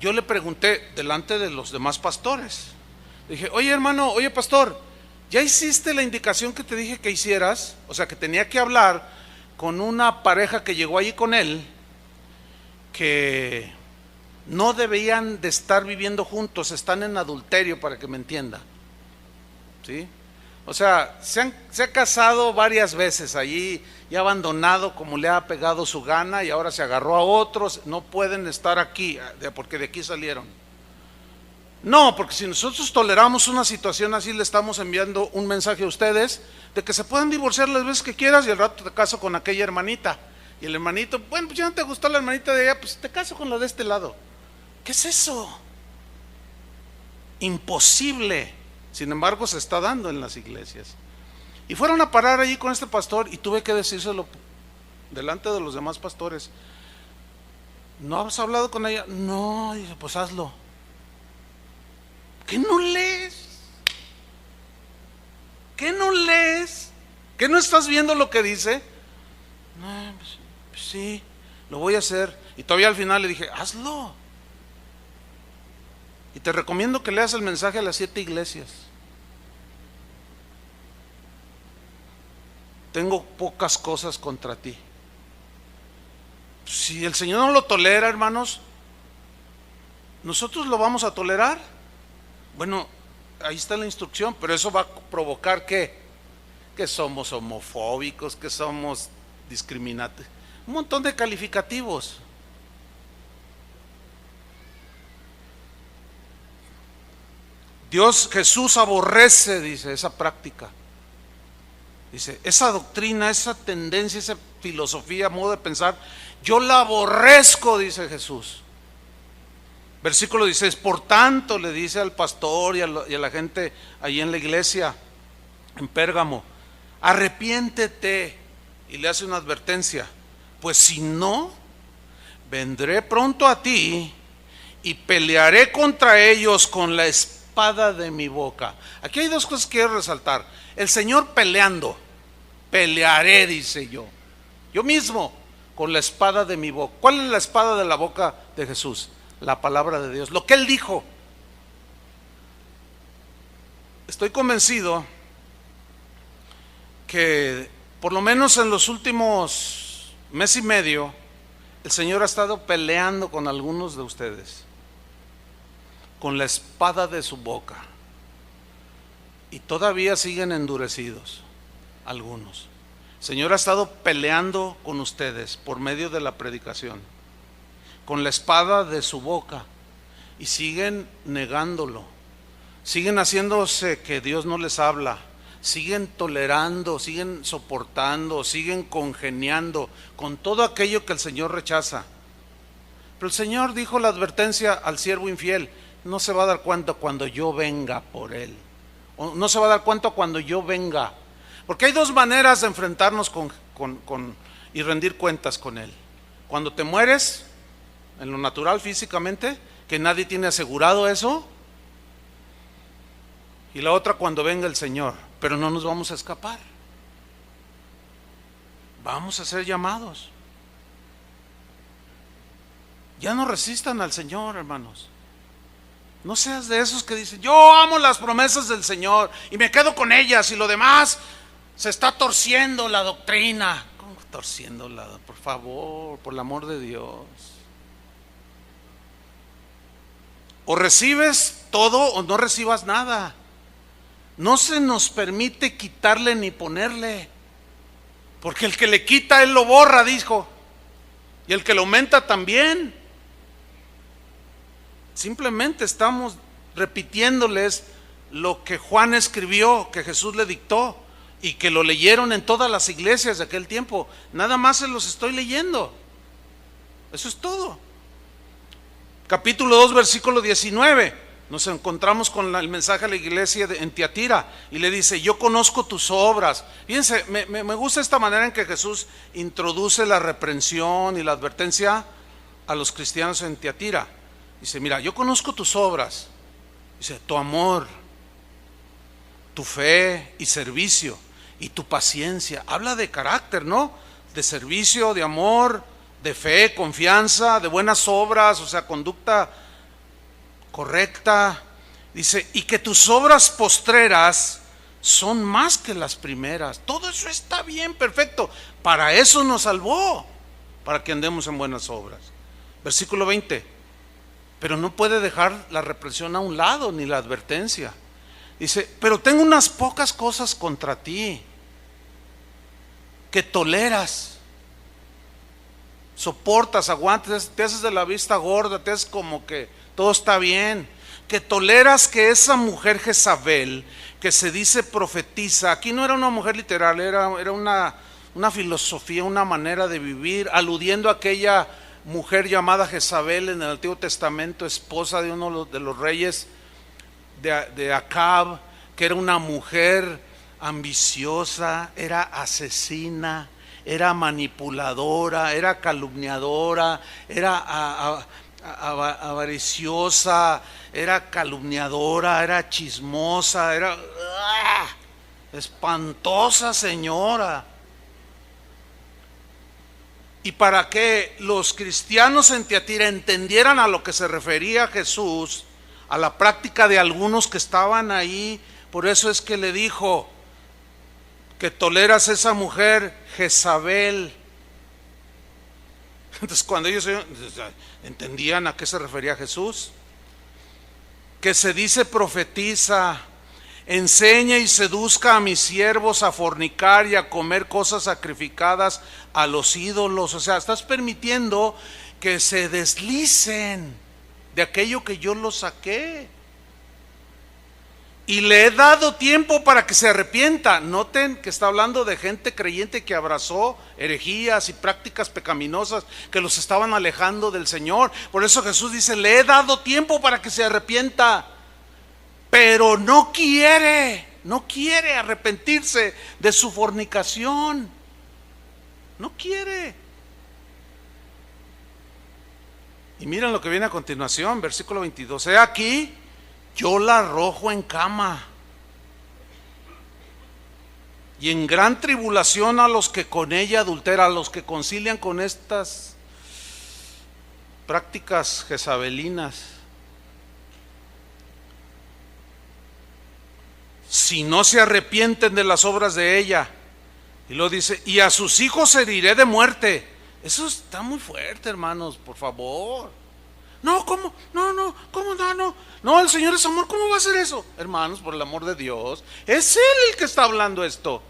yo le pregunté delante de los demás pastores, dije, oye hermano, oye pastor, ¿ya hiciste la indicación que te dije que hicieras? O sea, que tenía que hablar con una pareja que llegó allí con él, que no debían de estar viviendo juntos, están en adulterio, para que me entienda. ¿Sí? O sea, se ha casado varias veces allí y ha abandonado como le ha pegado su gana, y ahora se agarró a otros. No pueden estar aquí porque de aquí salieron. No, porque si nosotros toleramos una situación así, le estamos enviando un mensaje a ustedes de que se pueden divorciar las veces que quieras, y al rato te caso con aquella hermanita, y el hermanito, bueno, pues ya no te gustó la hermanita de allá, pues te caso con la de este lado. ¿Qué es eso? Imposible. Sin embargo, se está dando en las iglesias. Y fueron a parar allí con este pastor, y tuve que decírselo delante de los demás pastores. ¿No has hablado con ella? No, dice, pues hazlo. ¿Qué no lees? ¿Qué no lees? ¿Qué no estás viendo lo que dice? No, pues sí, lo voy a hacer. Y todavía al final le dije, hazlo. Y te recomiendo que leas el mensaje a las 7 iglesias. Tengo pocas cosas contra ti. Si el Señor no lo tolera, hermanos, ¿nosotros lo vamos a tolerar? Bueno, ahí está la instrucción, pero eso va a provocar ¿qué? Que somos homofóbicos, que somos discriminatorios, un montón de calificativos. Jesús aborrece, dice, esa práctica. Dice, esa doctrina, esa tendencia, esa filosofía, modo de pensar, yo la aborrezco, dice Jesús. Versículo 16, por tanto, le dice al pastor y a la gente allí en la iglesia, en Pérgamo: arrepiéntete. Y le hace una advertencia: pues si no, vendré pronto a ti y pelearé contra ellos con la espada de mi boca. Aquí hay dos cosas que quiero resaltar. El Señor peleando: pelearé, dice yo mismo, con la espada de mi boca. ¿Cuál es la espada de la boca de Jesús? La palabra de Dios, lo que Él dijo. Estoy convencido que por lo menos en los últimos mes y medio el Señor ha estado peleando con algunos de ustedes con la espada de su boca, y todavía siguen endurecidos algunos. El Señor ha estado peleando con ustedes por medio de la predicación, con la espada de su boca, y siguen negándolo, siguen haciéndose que Dios no les habla, siguen tolerando, siguen soportando, siguen congeniando con todo aquello que el Señor rechaza. Pero el Señor dijo la advertencia al siervo infiel: no se va a dar cuenta cuando yo venga por él, o no se va a dar cuenta cuando yo venga. Porque hay dos maneras de enfrentarnos y rendir cuentas con él: cuando te mueres en lo natural, físicamente, que nadie tiene asegurado eso, y la otra cuando venga el Señor. Pero no nos vamos a escapar, vamos a ser llamados. Ya no resistan al Señor, hermanos. No seas de esos que dicen: yo amo las promesas del Señor y me quedo con ellas, y lo demás se está torciendo la doctrina. ¿Cómo torciendo la? Por favor, por el amor de Dios. O recibes todo o no recibas nada. No se nos permite quitarle ni ponerle, porque el que le quita él lo borra, dijo, y el que lo aumenta también. Simplemente estamos repitiéndoles lo que Juan escribió, que Jesús le dictó, y que lo leyeron en todas las iglesias de aquel tiempo. Nada más se los estoy leyendo. Eso es todo. Capítulo 2, versículo 19. Nos encontramos con el mensaje a la iglesia en Tiatira, y le dice: yo conozco tus obras. Fíjense, me gusta esta manera en que Jesús introduce la reprensión y la advertencia a los cristianos en Tiatira. Dice: mira, yo conozco tus obras. Dice: tu amor, tu fe y servicio, y tu paciencia. Habla de carácter, ¿no? De servicio, de amor, de fe, confianza, de buenas obras, o sea, conducta correcta. Dice: y que tus obras postreras son más que las primeras. Todo eso está bien, perfecto. Para eso nos salvó, para que andemos en buenas obras. Versículo 20. Pero no puede dejar la reprensión a un lado, ni la advertencia. Dice: pero tengo unas pocas cosas contra ti, que toleras, soportas, aguantas, te haces de la vista gorda, te haces como que todo está bien, que toleras que esa mujer Jezabel, que se dice profetiza. Aquí no era una mujer literal, era una filosofía, una manera de vivir, aludiendo a aquella mujer llamada Jezabel en el Antiguo Testamento, esposa de uno de los reyes de Acab, que era una mujer ambiciosa, era asesina, era manipuladora, era calumniadora, era avariciosa, era calumniadora, era chismosa, era espantosa señora. Y para que los cristianos en Tiatira entendieran a lo que se refería Jesús, a la práctica de algunos que estaban ahí, por eso es que le dijo: que toleras a esa mujer Jezabel. Entonces, cuando ellos entendían a qué se refería Jesús, que se dice profetiza, enseña y seduzca a mis siervos a fornicar y a comer cosas sacrificadas a los ídolos. O sea, estás permitiendo que se deslicen de aquello que yo los saqué. Y le he dado tiempo para que se arrepienta. Noten que está hablando de gente creyente que abrazó herejías y prácticas pecaminosas que los estaban alejando del Señor. Por eso Jesús dice: le he dado tiempo para que se arrepienta, pero no quiere no quiere arrepentirse de su fornicación, no quiere. Y miren lo que viene a continuación, versículo 22. He aquí, yo la arrojo en cama y en gran tribulación a los que con ella adulteran, a los que concilian con estas prácticas jezabelinas. Si no se arrepienten de las obras de ella. Y luego dice, y a sus hijos heriré de muerte. Eso está muy fuerte, hermanos, por favor. No, ¿cómo? No, ¿cómo no? No, el Señor es amor, ¿cómo va a hacer eso? Hermanos, por el amor de Dios, es Él el que está hablando esto.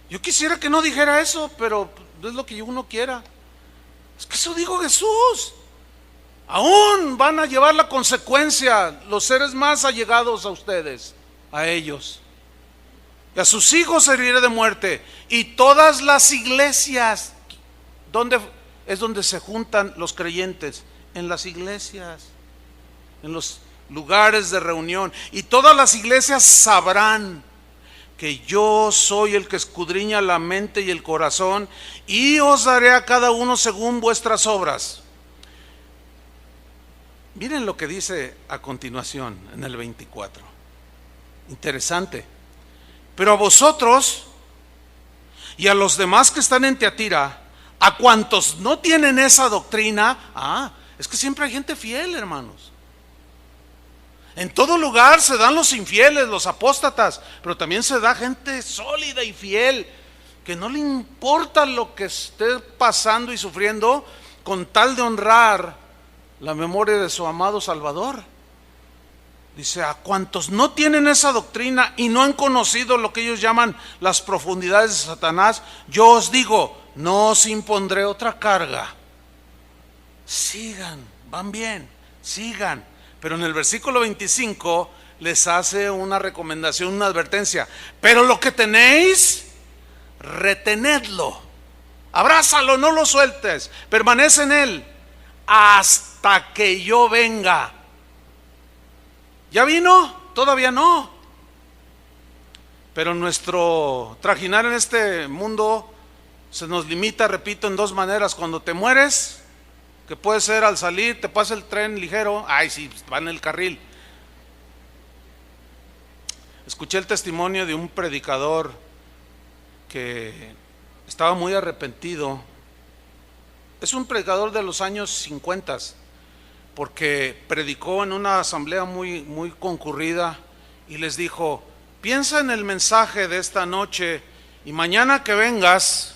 Yo quisiera que no dijera eso, pero no es lo que uno quiera. Es que eso dijo Jesús. Aún van a llevar la consecuencia los seres más allegados a ustedes, a ellos. Y a sus hijos heriré de muerte. Y todas las iglesias, ¿dónde es donde se juntan los creyentes? En las iglesias, en los lugares de reunión. Y todas las iglesias sabrán que yo soy el que escudriña la mente y el corazón, y os daré a cada uno según vuestras obras. Miren lo que dice a continuación en el 24. Interesante. Pero a vosotros y a los demás que están en Tiatira, a cuantos no tienen esa doctrina, es que siempre hay gente fiel, hermanos. En todo lugar se dan los infieles, los apóstatas, pero también se da gente sólida y fiel, que no le importa lo que esté pasando y sufriendo, con tal de honrar la memoria de su amado Salvador. Dice, a cuantos no tienen esa doctrina y no han conocido lo que ellos llaman las profundidades de Satanás, yo os digo, no os impondré otra carga. Sigan, van bien, sigan. Pero en el versículo 25 les hace una recomendación, una advertencia. Pero lo que tenéis, retenedlo. Abrázalo, no lo sueltes. Permanece en él hasta que yo venga. ¿Ya vino? Todavía no. Pero nuestro trajinar en este mundo se nos limita, repito, en dos maneras. Cuando te mueres, que puede ser al salir, te pasa el tren ligero, sí, va en el carril. Escuché el testimonio de un predicador que estaba muy arrepentido. Es un predicador de los años 50, porque predicó en una asamblea muy concurrida y les dijo, piensa en el mensaje de esta noche y mañana que vengas,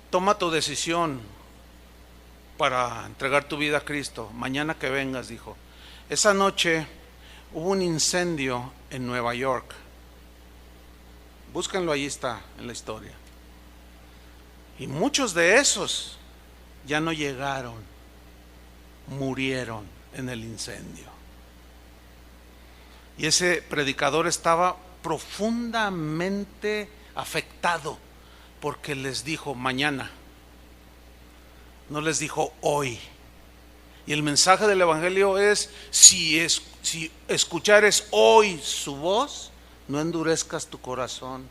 toma tu decisión para entregar tu vida a Cristo. Mañana que vengas, dijo. Esa noche hubo un incendio en Nueva York. Búsquenlo, ahí está en la historia. Y muchos de esos ya no llegaron, murieron en el incendio. Y ese predicador estaba profundamente afectado porque les dijo mañana. No les dijo hoy. Y el mensaje del evangelio es, si escuchares hoy su voz, no endurezcas tu corazón.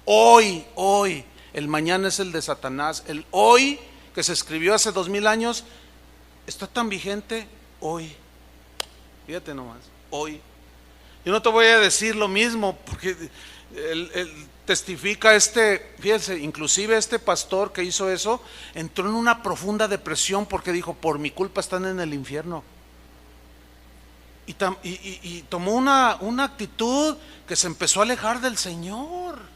Hoy. El mañana es el de Satanás. El hoy, que se escribió hace 2000 años, está tan vigente hoy. Fíjate nomás, hoy. Yo no te voy a decir lo mismo, porque él testifica fíjense, inclusive este pastor que hizo eso, entró en una profunda depresión porque dijo, por mi culpa están en el infierno. Y tomó una actitud que se empezó a alejar del Señor,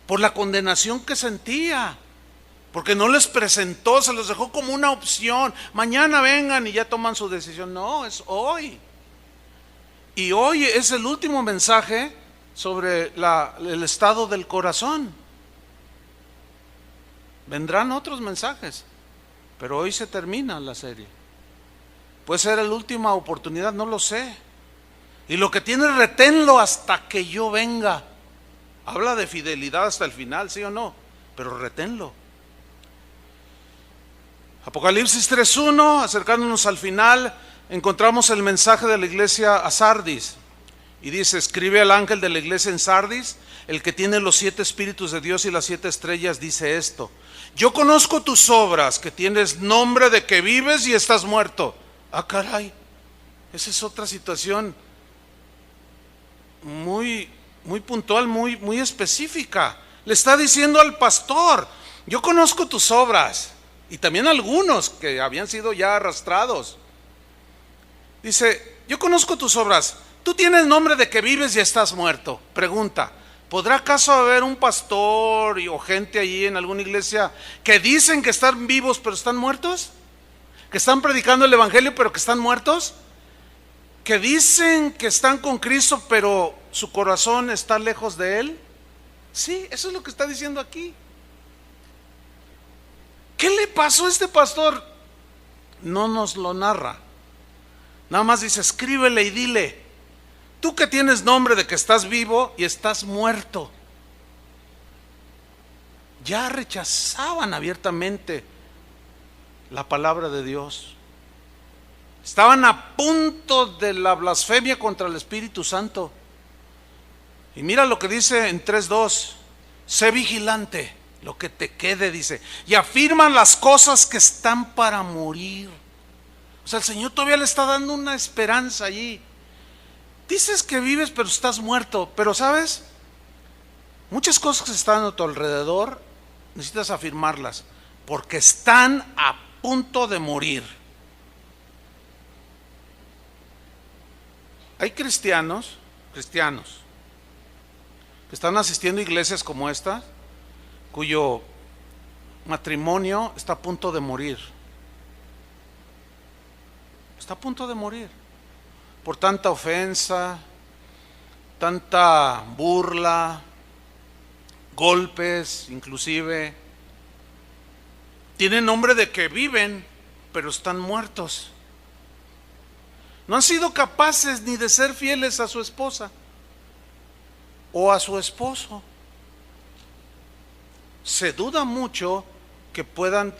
por la condenación que sentía, porque no les presentó, se los dejó como una opción, mañana vengan y ya toman su decisión. No, es hoy. Y hoy es el último mensaje sobre el estado del corazón. Vendrán otros mensajes, pero hoy se termina la serie. Puede ser la última oportunidad, no lo sé. Y lo que tienes, reténlo hasta que yo venga. Habla de fidelidad hasta el final, ¿sí o no? Pero reténlo. Apocalipsis 3:1, acercándonos al final, encontramos el mensaje de la iglesia a Sardis. Y dice: escribe al ángel de la iglesia en Sardis, el que tiene los 7 espíritus de Dios y las 7 estrellas, dice esto: yo conozco tus obras, que tienes nombre de que vives y estás muerto. Ah, caray, esa es otra situación muy puntual, muy específica. Le está diciendo al pastor: yo conozco tus obras, y también algunos que habían sido ya arrastrados. Dice: yo conozco tus obras, tú tienes nombre de que vives y estás muerto. Pregunta: ¿podrá acaso haber un pastor o gente allí en alguna iglesia que dicen que están vivos pero están muertos? ¿Que están predicando el evangelio pero que están muertos? ¿Que dicen que están con Cristo pero su corazón está lejos de Él? Sí, eso es lo que está diciendo aquí. ¿Qué le pasó a este pastor? No nos lo narra. Nada más dice: escríbele y dile: tú que tienes nombre de que estás vivo y estás muerto. Ya rechazaban abiertamente la palabra de Dios. Estaban a punto de la blasfemia contra el Espíritu Santo. Y mira lo que dice en 3:2: sé vigilante, lo que te quede, dice, y afirman las cosas que están para morir. O sea, el Señor todavía le está dando una esperanza allí. Dices que vives pero estás muerto, pero ¿sabes? Muchas cosas que están a tu alrededor necesitas afirmarlas, porque están a punto de morir. Hay cristianos que están asistiendo a iglesias como esta, cuyo matrimonio está a punto de morir. Está a punto de morir por tanta ofensa, tanta burla, golpes inclusive. Tienen nombre de que viven, pero están muertos. No han sido capaces ni de ser fieles a su esposa o a su esposo. Se duda mucho que puedan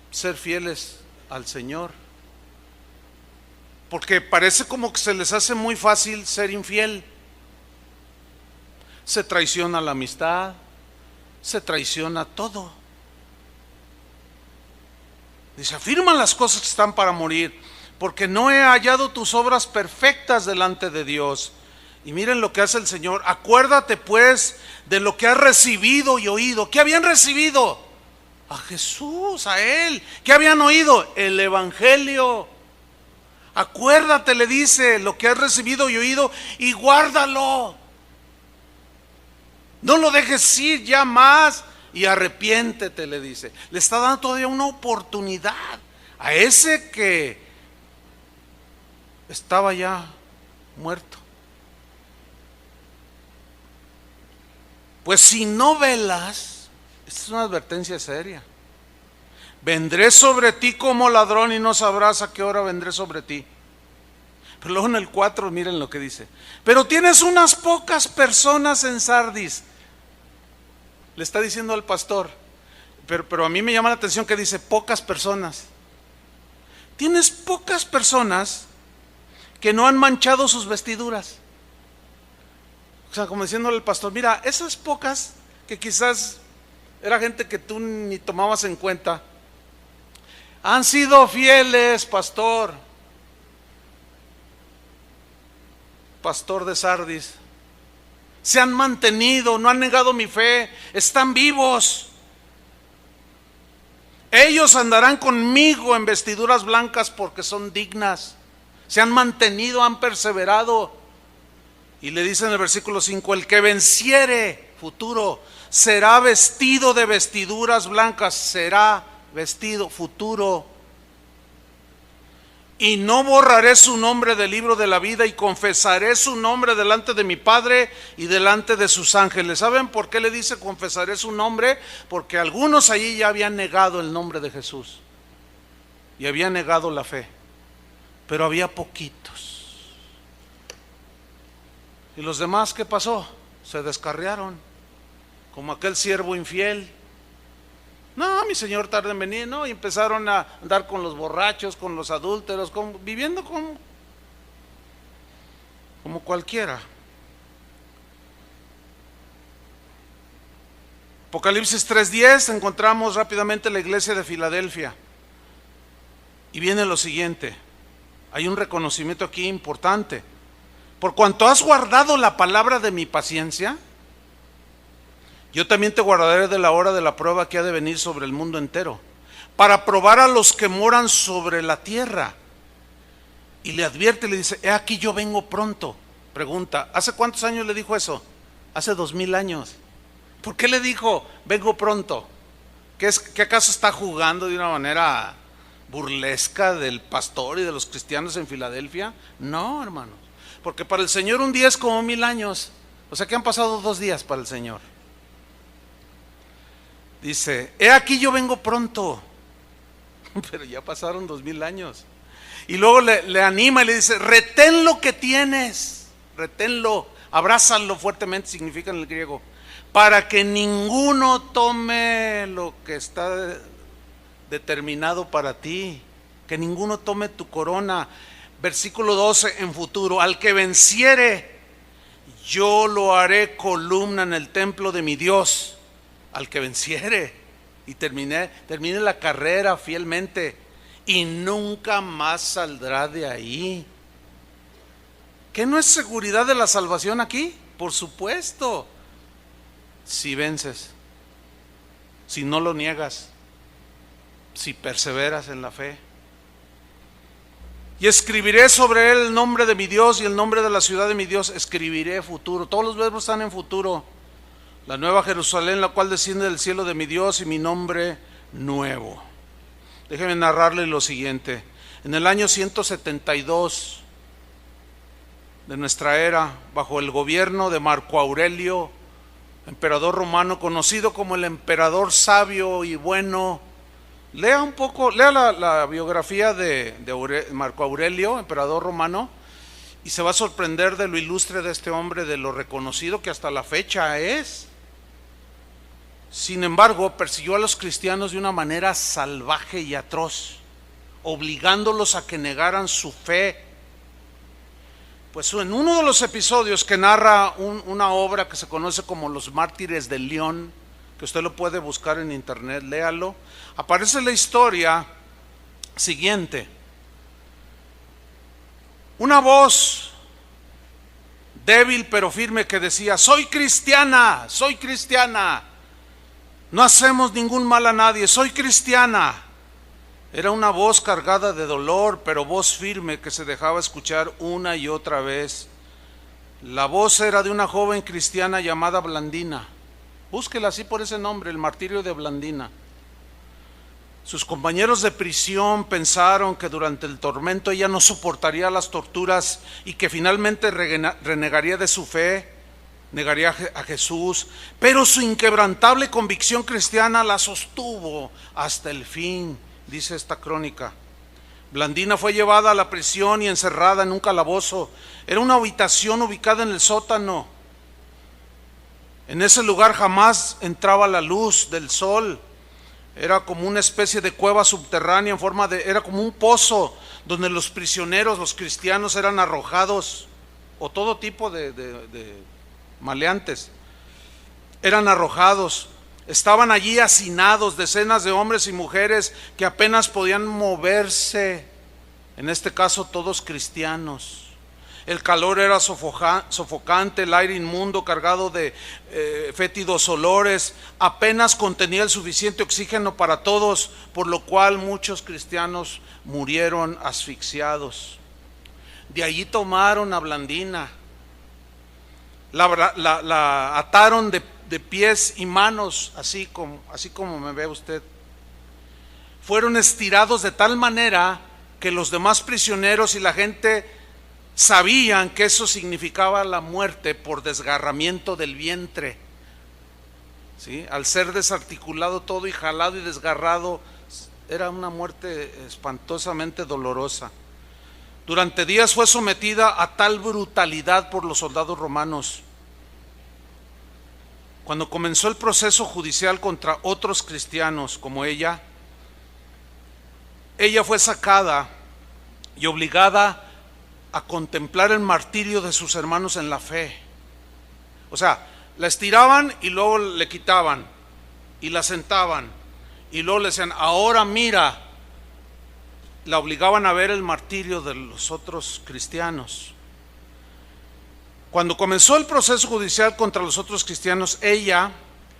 ser fieles al Señor, porque parece como que se les hace muy fácil ser infiel. Se traiciona la amistad, se traiciona todo. Dice: afirman las cosas que están para morir, porque no he hallado tus obras perfectas delante de Dios. Y miren lo que hace el Señor: acuérdate pues de lo que has recibido y oído. ¿Qué habían recibido? A Jesús, a Él. ¿Qué habían oído? El evangelio. Acuérdate, le dice, lo que has recibido y oído, y guárdalo. No lo dejes ir ya más, y arrepiéntete, le dice. Le está dando todavía una oportunidad a ese que estaba ya muerto. Pues si no velas, esta es una advertencia seria: vendré sobre ti como ladrón y no sabrás a qué hora vendré sobre ti. Pero luego en el 4, miren lo que dice: pero tienes unas pocas personas en Sardis. Le está diciendo al pastor, pero a mí me llama la atención que dice pocas personas. Tienes pocas personas que no han manchado sus vestiduras. O sea, como diciéndole al pastor: mira, esas pocas que quizás era gente que tú ni tomabas en cuenta, han sido fieles, pastor de Sardis. Se han mantenido, no han negado mi fe, están vivos. Ellos andarán conmigo en vestiduras blancas porque son dignas. Se han mantenido, han perseverado. Y le dice en el versículo 5: el que venciere, futuro, será vestido de vestiduras blancas. Será vestido, futuro. Y no borraré su nombre del libro de la vida, y confesaré su nombre delante de mi Padre y delante de sus ángeles. ¿Saben por qué le dice confesaré su nombre? Porque algunos allí ya habían negado el nombre de Jesús y habían negado la fe, pero había poquitos. ¿Y los demás qué pasó? Se descarriaron, como aquel siervo infiel. No, mi señor tarda en venir, ¿no? Y empezaron a andar con los borrachos, con los adúlteros, viviendo como cualquiera. Apocalipsis 3:10, encontramos rápidamente la iglesia de Filadelfia. Y viene lo siguiente, hay un reconocimiento aquí importante. Por cuanto has guardado la palabra de mi paciencia, yo también te guardaré de la hora de la prueba que ha de venir sobre el mundo entero, para probar a los que moran sobre la tierra. Y le advierte, le dice, he aquí yo vengo pronto. Pregunta, ¿hace cuántos años le dijo eso? Hace 2000 años. ¿Por qué le dijo, vengo pronto? ¿Qué acaso está jugando de una manera burlesca del pastor y de los cristianos en Filadelfia? No, hermanos, porque para el Señor un día es como 1000 años. O sea que han pasado 2 días para el Señor. Dice, he aquí yo vengo pronto. Pero ya pasaron 2000 años. Y luego le anima y le dice, retén lo que tienes, reténlo, abrázalo fuertemente, significa en el griego, para que ninguno tome lo que está determinado para ti, que ninguno tome tu corona. Versículo 12 en futuro, al que venciere, yo lo haré columna en el templo de mi Dios. Al que venciere, y termine la carrera fielmente, y nunca más saldrá de ahí. ¿Qué no es seguridad de la salvación aquí? Por supuesto, si vences, si no lo niegas, si perseveras en la fe. Y escribiré sobre él el nombre de mi Dios y el nombre de la ciudad de mi Dios. Escribiré futuro, todos los verbos están en futuro. La nueva Jerusalén, la cual desciende del cielo de mi Dios, y mi nombre nuevo. Déjenme narrarle lo siguiente. En el año 172 de nuestra era, bajo el gobierno de Marco Aurelio, emperador romano, conocido como el emperador sabio y bueno. Lea la biografía de Marco Aurelio, emperador romano, y se va a sorprender de lo ilustre de este hombre, de lo reconocido que hasta la fecha es. Sin embargo, persiguió a los cristianos de una manera salvaje y atroz, obligándolos a que negaran su fe. Pues en uno de los episodios que narra una obra que se conoce como Los Mártires de León, que usted lo puede buscar en internet, léalo, aparece la historia siguiente. Una voz débil pero firme que decía, soy cristiana, no hacemos ningún mal a nadie, soy cristiana. Era una voz cargada de dolor, pero voz firme que se dejaba escuchar una y otra vez. La voz era de una joven cristiana llamada Blandina. Búsquela así por ese nombre, el martirio de Blandina. Sus compañeros de prisión pensaron que durante el tormento ella no soportaría las torturas y que finalmente renegaría de su fe, negaría a Jesús, pero su inquebrantable convicción cristiana la sostuvo hasta el fin, dice esta crónica. Blandina fue llevada a la prisión y encerrada en un calabozo. Era una habitación ubicada en el sótano. En ese lugar jamás entraba la luz del sol. Era como una especie de cueva subterránea era como un pozo donde los prisioneros, los cristianos, eran arrojados, o todo tipo de maleantes, eran arrojados. Estaban allí hacinados decenas de hombres y mujeres que apenas podían moverse, en este caso todos cristianos. El calor era sofocante, el aire inmundo cargado de fétidos olores apenas contenía el suficiente oxígeno para todos, por lo cual muchos cristianos murieron asfixiados. De allí tomaron a Blandina, la ataron de pies y manos, así como me ve usted. Fueron estirados de tal manera que los demás prisioneros y la gente sabían que eso significaba la muerte por desgarramiento del vientre, ¿sí? Al ser desarticulado todo y jalado y desgarrado, era una muerte espantosamente dolorosa. Durante días fue sometida a tal brutalidad por los soldados romanos. cuando comenzó el proceso judicial contra otros cristianos como ella fue sacada y obligada a contemplar el martirio de sus hermanos en la fe. O sea, la estiraban y luego le quitaban y la sentaban y luego le decían, ahora mira. La obligaban a ver el martirio de los otros cristianos. Cuando comenzó el proceso judicial contra los otros cristianos, ella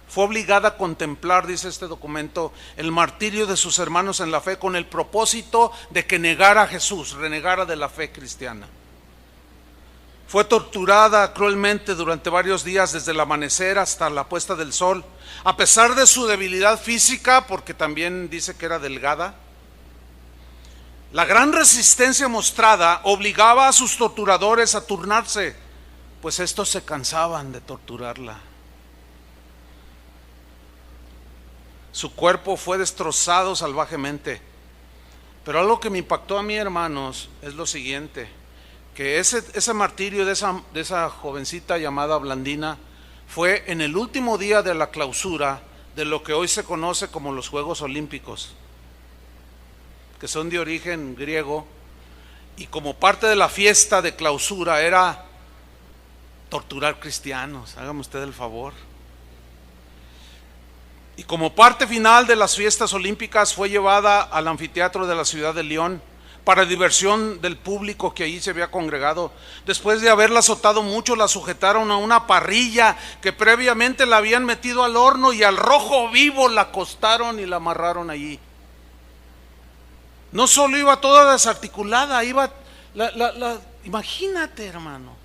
fue obligada a contemplar, dice este documento, el martirio de sus hermanos en la fe con el propósito de que negara a Jesús, renegara de la fe cristiana. Fue torturada cruelmente durante varios días, desde el amanecer hasta la puesta del sol, a pesar de su debilidad física, porque también dice que era delgada. La gran resistencia mostrada obligaba a sus torturadores a turnarse, pues estos se cansaban de torturarla. Su cuerpo fue destrozado salvajemente. Pero algo que me impactó a mí, hermanos, es lo siguiente, que ese martirio de esa jovencita llamada Blandina fue en el último día de la clausura de lo que hoy se conoce como los Juegos Olímpicos, que son de origen griego, y como parte de la fiesta de clausura era torturar cristianos, hágame usted el favor. Y como parte final de las fiestas olímpicas fue llevada al anfiteatro de la ciudad de León para diversión del público que allí se había congregado. Después de haberla azotado mucho, la sujetaron a una parrilla que previamente la habían metido al horno y al rojo vivo la acostaron y la amarraron allí. No solo iba toda desarticulada, iba, imagínate, hermano,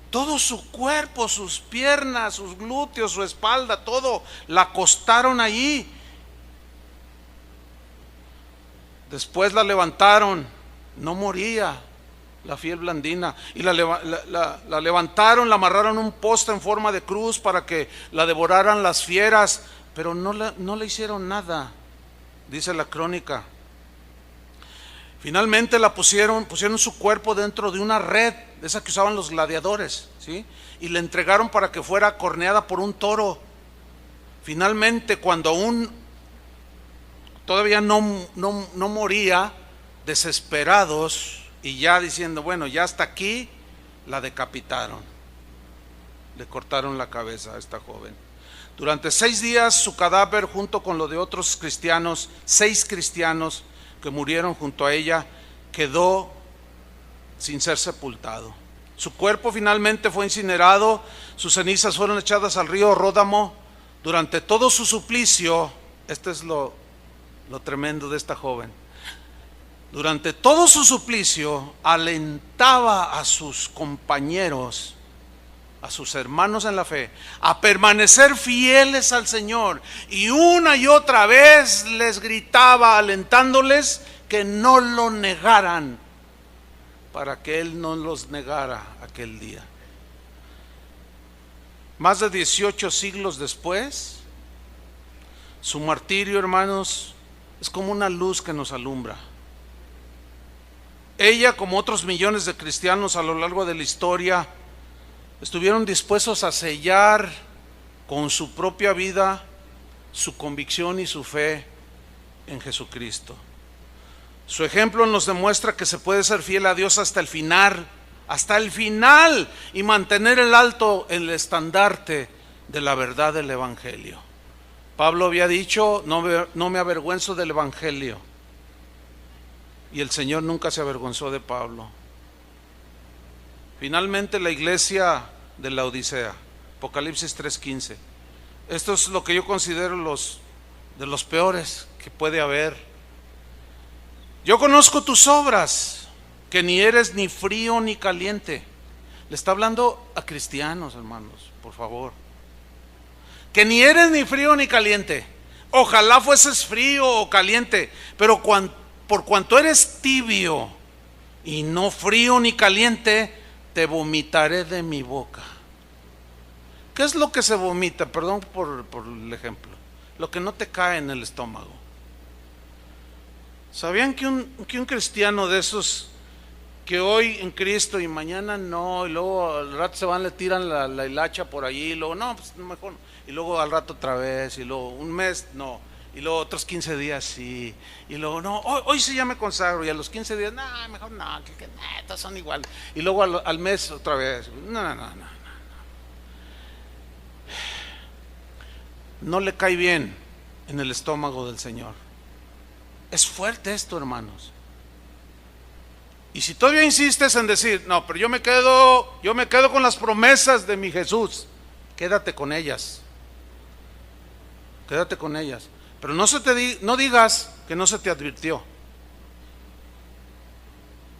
todo su cuerpo, sus piernas, sus glúteos, su espalda, todo, la acostaron allí. Después la levantaron, no moría la fiel Blandina, y la levantaron, la amarraron a un poste en forma de cruz para que la devoraran las fieras, pero no le hicieron nada, dice la crónica. Finalmente la pusieron su cuerpo dentro de una red, de esa que usaban los gladiadores, ¿sí? Y le entregaron para que fuera corneada por un toro. Finalmente, cuando aún todavía no moría, desesperados y ya diciendo, bueno, ya hasta aquí, la decapitaron. Le cortaron la cabeza a esta joven. Durante 6 días su cadáver, junto con lo de otros cristianos, 6 cristianos que murieron junto a ella, quedó sin ser sepultado. Su cuerpo finalmente fue incinerado, sus cenizas fueron echadas al río Ródamo. Durante todo su suplicio, este es lo tremendo de esta joven, durante todo su suplicio alentaba a sus compañeros, a sus hermanos en la fe, a permanecer fieles al Señor, y una y otra vez les gritaba alentándoles que no lo negaran, para que Él no los negara aquel día. Más de 18 siglos después, su martirio, hermanos, es como una luz que nos alumbra. Ella, como otros millones de cristianos a lo largo de la historia, estuvieron dispuestos a sellar con su propia vida su convicción y su fe en Jesucristo. Su ejemplo nos demuestra que se puede ser fiel a Dios hasta el final, y mantener el alto el estandarte de la verdad del Evangelio. Pablo había dicho, no me avergüenzo del Evangelio, y el Señor nunca se avergonzó de Pablo. Finalmente, la iglesia de la Odisea, Apocalipsis 3:15. Esto es lo que yo considero de los peores que puede haber. Yo conozco tus obras, que ni eres ni frío ni caliente. Le está hablando a cristianos, hermanos, por favor. Que ni eres ni frío ni caliente. Ojalá fueses frío o caliente, pero por cuanto eres tibio y no frío ni caliente, te vomitaré de mi boca. ¿Qué es lo que se vomita? Perdón por el ejemplo. Lo que no te cae en el estómago. ¿Sabían que un cristiano de esos que hoy en Cristo y mañana no, y luego al rato se van, le tiran la hilacha por allí, y luego no, pues mejor, y luego al rato otra vez, y luego un mes no, y luego otros 15 días sí, y luego no, hoy sí ya me consagro, y a los 15 días, no, mejor no, que todos son iguales, y luego al mes otra vez, no le cae bien en el estómago del Señor. Es fuerte esto, hermanos. Y si todavía insistes en decir, no, pero yo me quedo con las promesas de mi Jesús, quédate con ellas. Quédate con ellas. Pero no digas que no se te advirtió.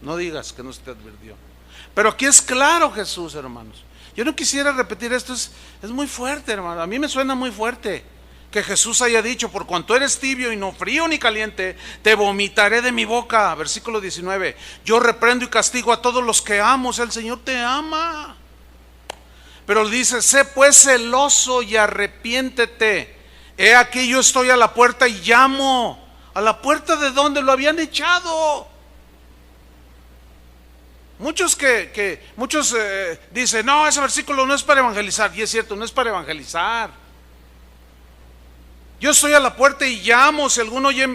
No digas que no se te advirtió. Pero aquí es claro Jesús, hermanos. Yo no quisiera repetir esto, es muy fuerte, hermano. A mí me suena muy fuerte que Jesús haya dicho, por cuanto eres tibio y no frío ni caliente, te vomitaré de mi boca. Versículo 19. Yo reprendo y castigo a todos los que amo. O sea, el Señor te ama. Pero dice, sé pues celoso y arrepiéntete. He aquí yo estoy a la puerta y llamo. ¿A la puerta de dónde? Lo habían echado. Muchos dicen, no, ese versículo no es para evangelizar. Y es cierto, no es para evangelizar. Yo estoy a la puerta y llamo. Si alguno oye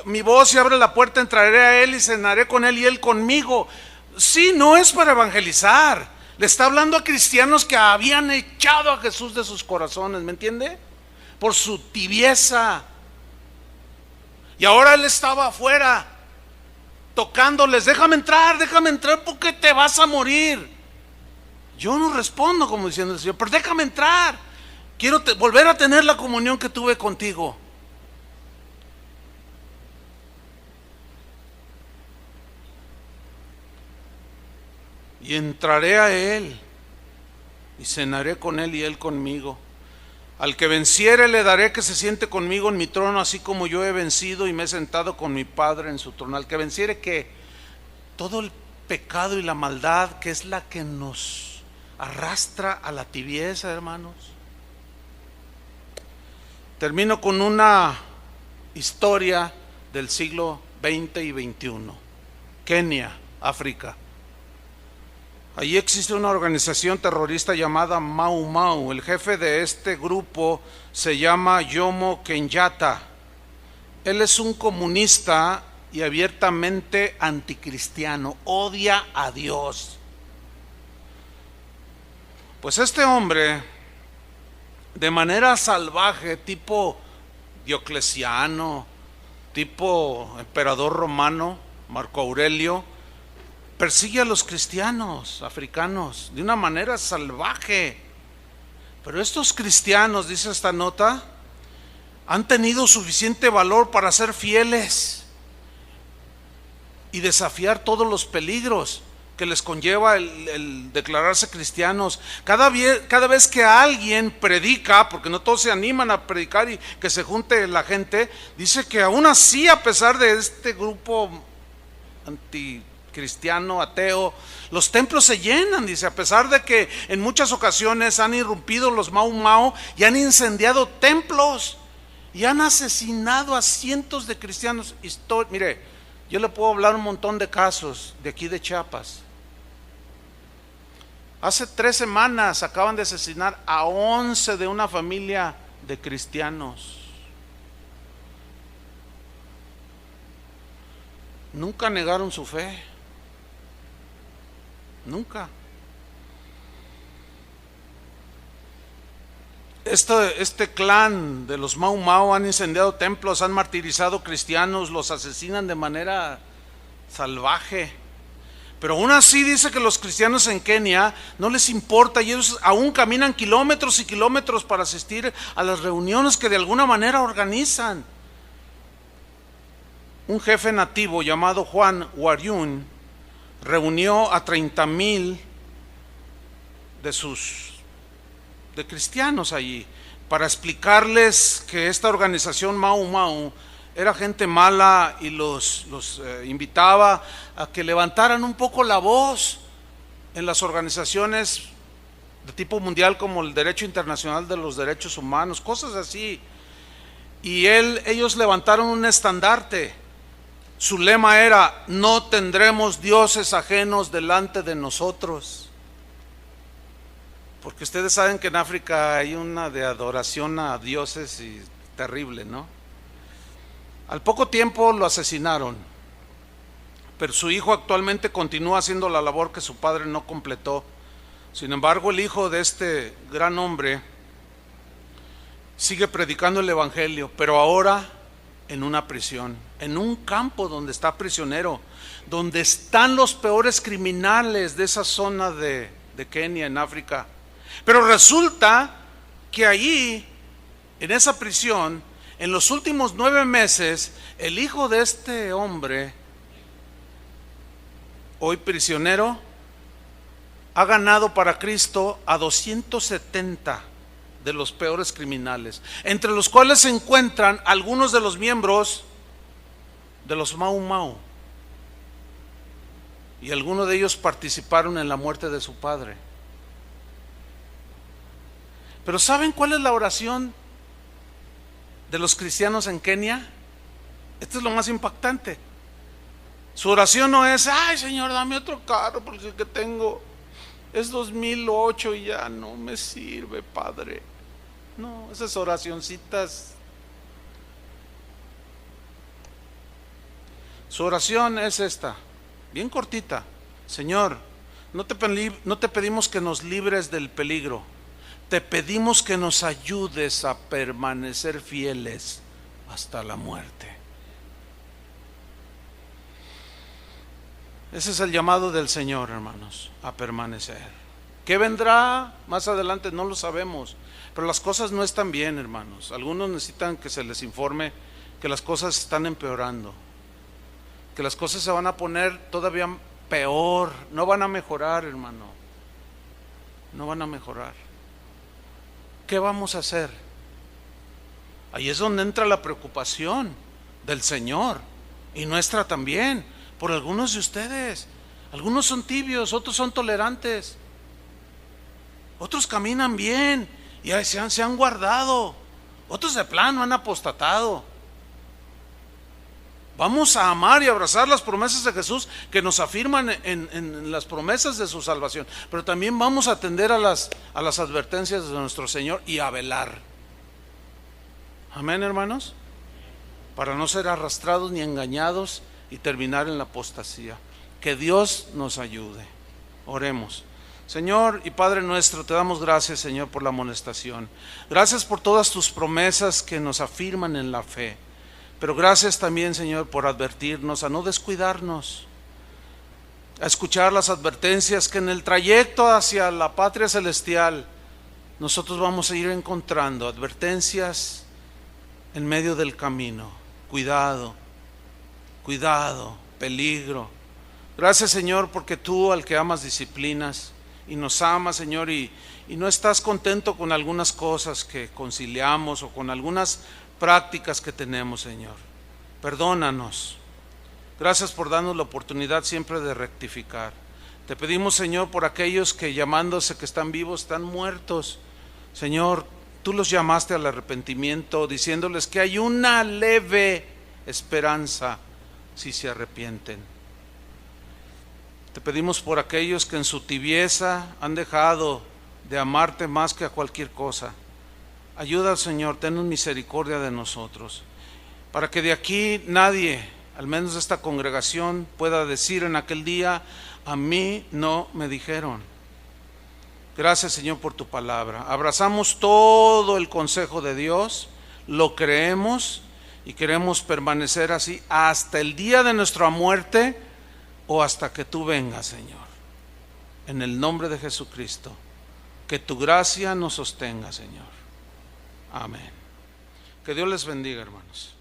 mi voz y abre la puerta, entraré a él y cenaré con él y él conmigo. Sí, no es para evangelizar. Le está hablando a cristianos que habían echado a Jesús de sus corazones, ¿me entiende? Por su tibieza. Y ahora él estaba afuera tocándoles, déjame entrar porque te vas a morir. Yo no respondo como diciendo el Señor, pero déjame entrar. Quiero volver a tener la comunión que tuve contigo. Y entraré a él y cenaré con él y él conmigo. Al que venciere le daré que se siente conmigo en mi trono, así como yo he vencido y me he sentado con mi Padre en su trono. Al que venciere, ¿qué? Todo el pecado y la maldad, que es la que nos arrastra a la tibieza, hermanos. Termino con una historia del siglo XX y XXI. Kenia, África. Allí existe una organización terrorista llamada Mau Mau. El jefe de este grupo se llama Jomo Kenyatta. Él es un comunista y abiertamente anticristiano. Odia a Dios. Pues este hombre, de manera salvaje, tipo Diocleciano, tipo emperador romano, Marco Aurelio, persigue a los cristianos africanos de una manera salvaje. Pero estos cristianos, dice esta nota, han tenido suficiente valor para ser fieles y desafiar todos los peligros que les conlleva el declararse cristianos. Cada vez que alguien predica, porque no todos se animan a predicar y que se junte la gente, dice que aún así, a pesar de este grupo anticristiano, ateo, los templos se llenan, dice, a pesar de que en muchas ocasiones han irrumpido los Mau Mau y han incendiado templos y han asesinado a cientos de cristianos. Mire, yo le puedo hablar un montón de casos de aquí de Chiapas. Hace 3 semanas acaban de asesinar a 11 de una familia de cristianos. Nunca negaron su fe. Nunca. Este clan de los Mau Mau han incendiado templos, han martirizado cristianos, los asesinan de manera salvaje. Pero aún así dice que los cristianos en Kenia no les importa y ellos aún caminan kilómetros y kilómetros para asistir a las reuniones que de alguna manera organizan. Un jefe nativo llamado Juan Waryun reunió a 30,000 de cristianos allí para explicarles que esta organización Mau Mau era gente mala y los invitaba a que levantaran un poco la voz en las organizaciones de tipo mundial como el Derecho Internacional de los Derechos Humanos, cosas así. Y ellos levantaron un estandarte Su lema era: no tendremos dioses ajenos delante de nosotros. Porque ustedes saben que en África hay una de adoración a dioses y terrible, ¿no? Al poco tiempo lo asesinaron, pero su hijo actualmente continúa haciendo la labor que su padre no completó. Sin embargo, el hijo de este gran hombre sigue predicando el evangelio, pero ahora en una prisión, en un campo donde está prisionero, donde están los peores criminales de esa zona de Kenia, en África. Pero resulta que allí, en esa prisión, en los últimos 9 meses, el hijo de este hombre, hoy prisionero, ha ganado para Cristo a 270 de los peores criminales, entre los cuales se encuentran algunos de los miembros de los Mau Mau, y algunos de ellos participaron en la muerte de su padre. Pero ¿saben cuál es la oración de los cristianos en Kenia? Esto es lo más impactante. Su oración no es: ay, Señor, dame otro carro porque el que tengo es 2008 y ya no me sirve, Padre. No, esas oracioncitas. Su oración es esta, bien cortita: Señor, no te pedimos que nos libres del peligro, te pedimos que nos ayudes a permanecer fieles hasta la muerte. Ese es el llamado del Señor, hermanos, a permanecer. ¿Qué vendrá más adelante? No lo sabemos, pero las cosas no están bien, hermanos. Algunos necesitan que se les informe que las cosas están empeorando, que las cosas se van a poner todavía peor, no van a mejorar, hermano, no van a mejorar. ¿Qué vamos a hacer? Ahí es donde entra la preocupación del Señor y nuestra también, por algunos de ustedes. Algunos son tibios, otros son tolerantes, otros caminan bien y se han guardado, otros de plano han apostatado. Vamos a amar y abrazar las promesas de Jesús que nos afirman en las promesas de su salvación, pero también vamos a atender a las advertencias de nuestro Señor y a velar. Amén, hermanos, para no ser arrastrados ni engañados y terminar en la apostasía. Que Dios nos ayude. Oremos. Señor y Padre nuestro, te damos gracias, Señor, por la amonestación. Gracias por todas tus promesas que nos afirman en la fe. Pero gracias también, Señor, por advertirnos a no descuidarnos, a escuchar las advertencias que en el trayecto hacia la patria celestial nosotros vamos a ir encontrando. Advertencias en medio del camino. Cuidado, cuidado, peligro. Gracias, Señor, porque tú al que amas disciplinas y nos amas, Señor, y no estás contento con algunas cosas que conciliamos o con algunas prácticas que tenemos, Señor. Perdónanos. Gracias por darnos la oportunidad siempre de rectificar. Te pedimos, Señor, por aquellos que llamándose que están vivos están muertos. Señor, tú los llamaste al arrepentimiento, diciéndoles que hay una leve esperanza si se arrepienten. Te pedimos por aquellos que en su tibieza han dejado de amarte más que a cualquier cosa. Ayuda, Señor, ten misericordia de nosotros, para que de aquí nadie, al menos de esta congregación, pueda decir en aquel día: a mí no me dijeron. Gracias, Señor, por tu palabra. Abrazamos todo el consejo de Dios, lo creemos y queremos permanecer así hasta el día de nuestra muerte o hasta que tú vengas, Señor. En el nombre de Jesucristo, que tu gracia nos sostenga, Señor. Amén. Que Dios les bendiga, hermanos.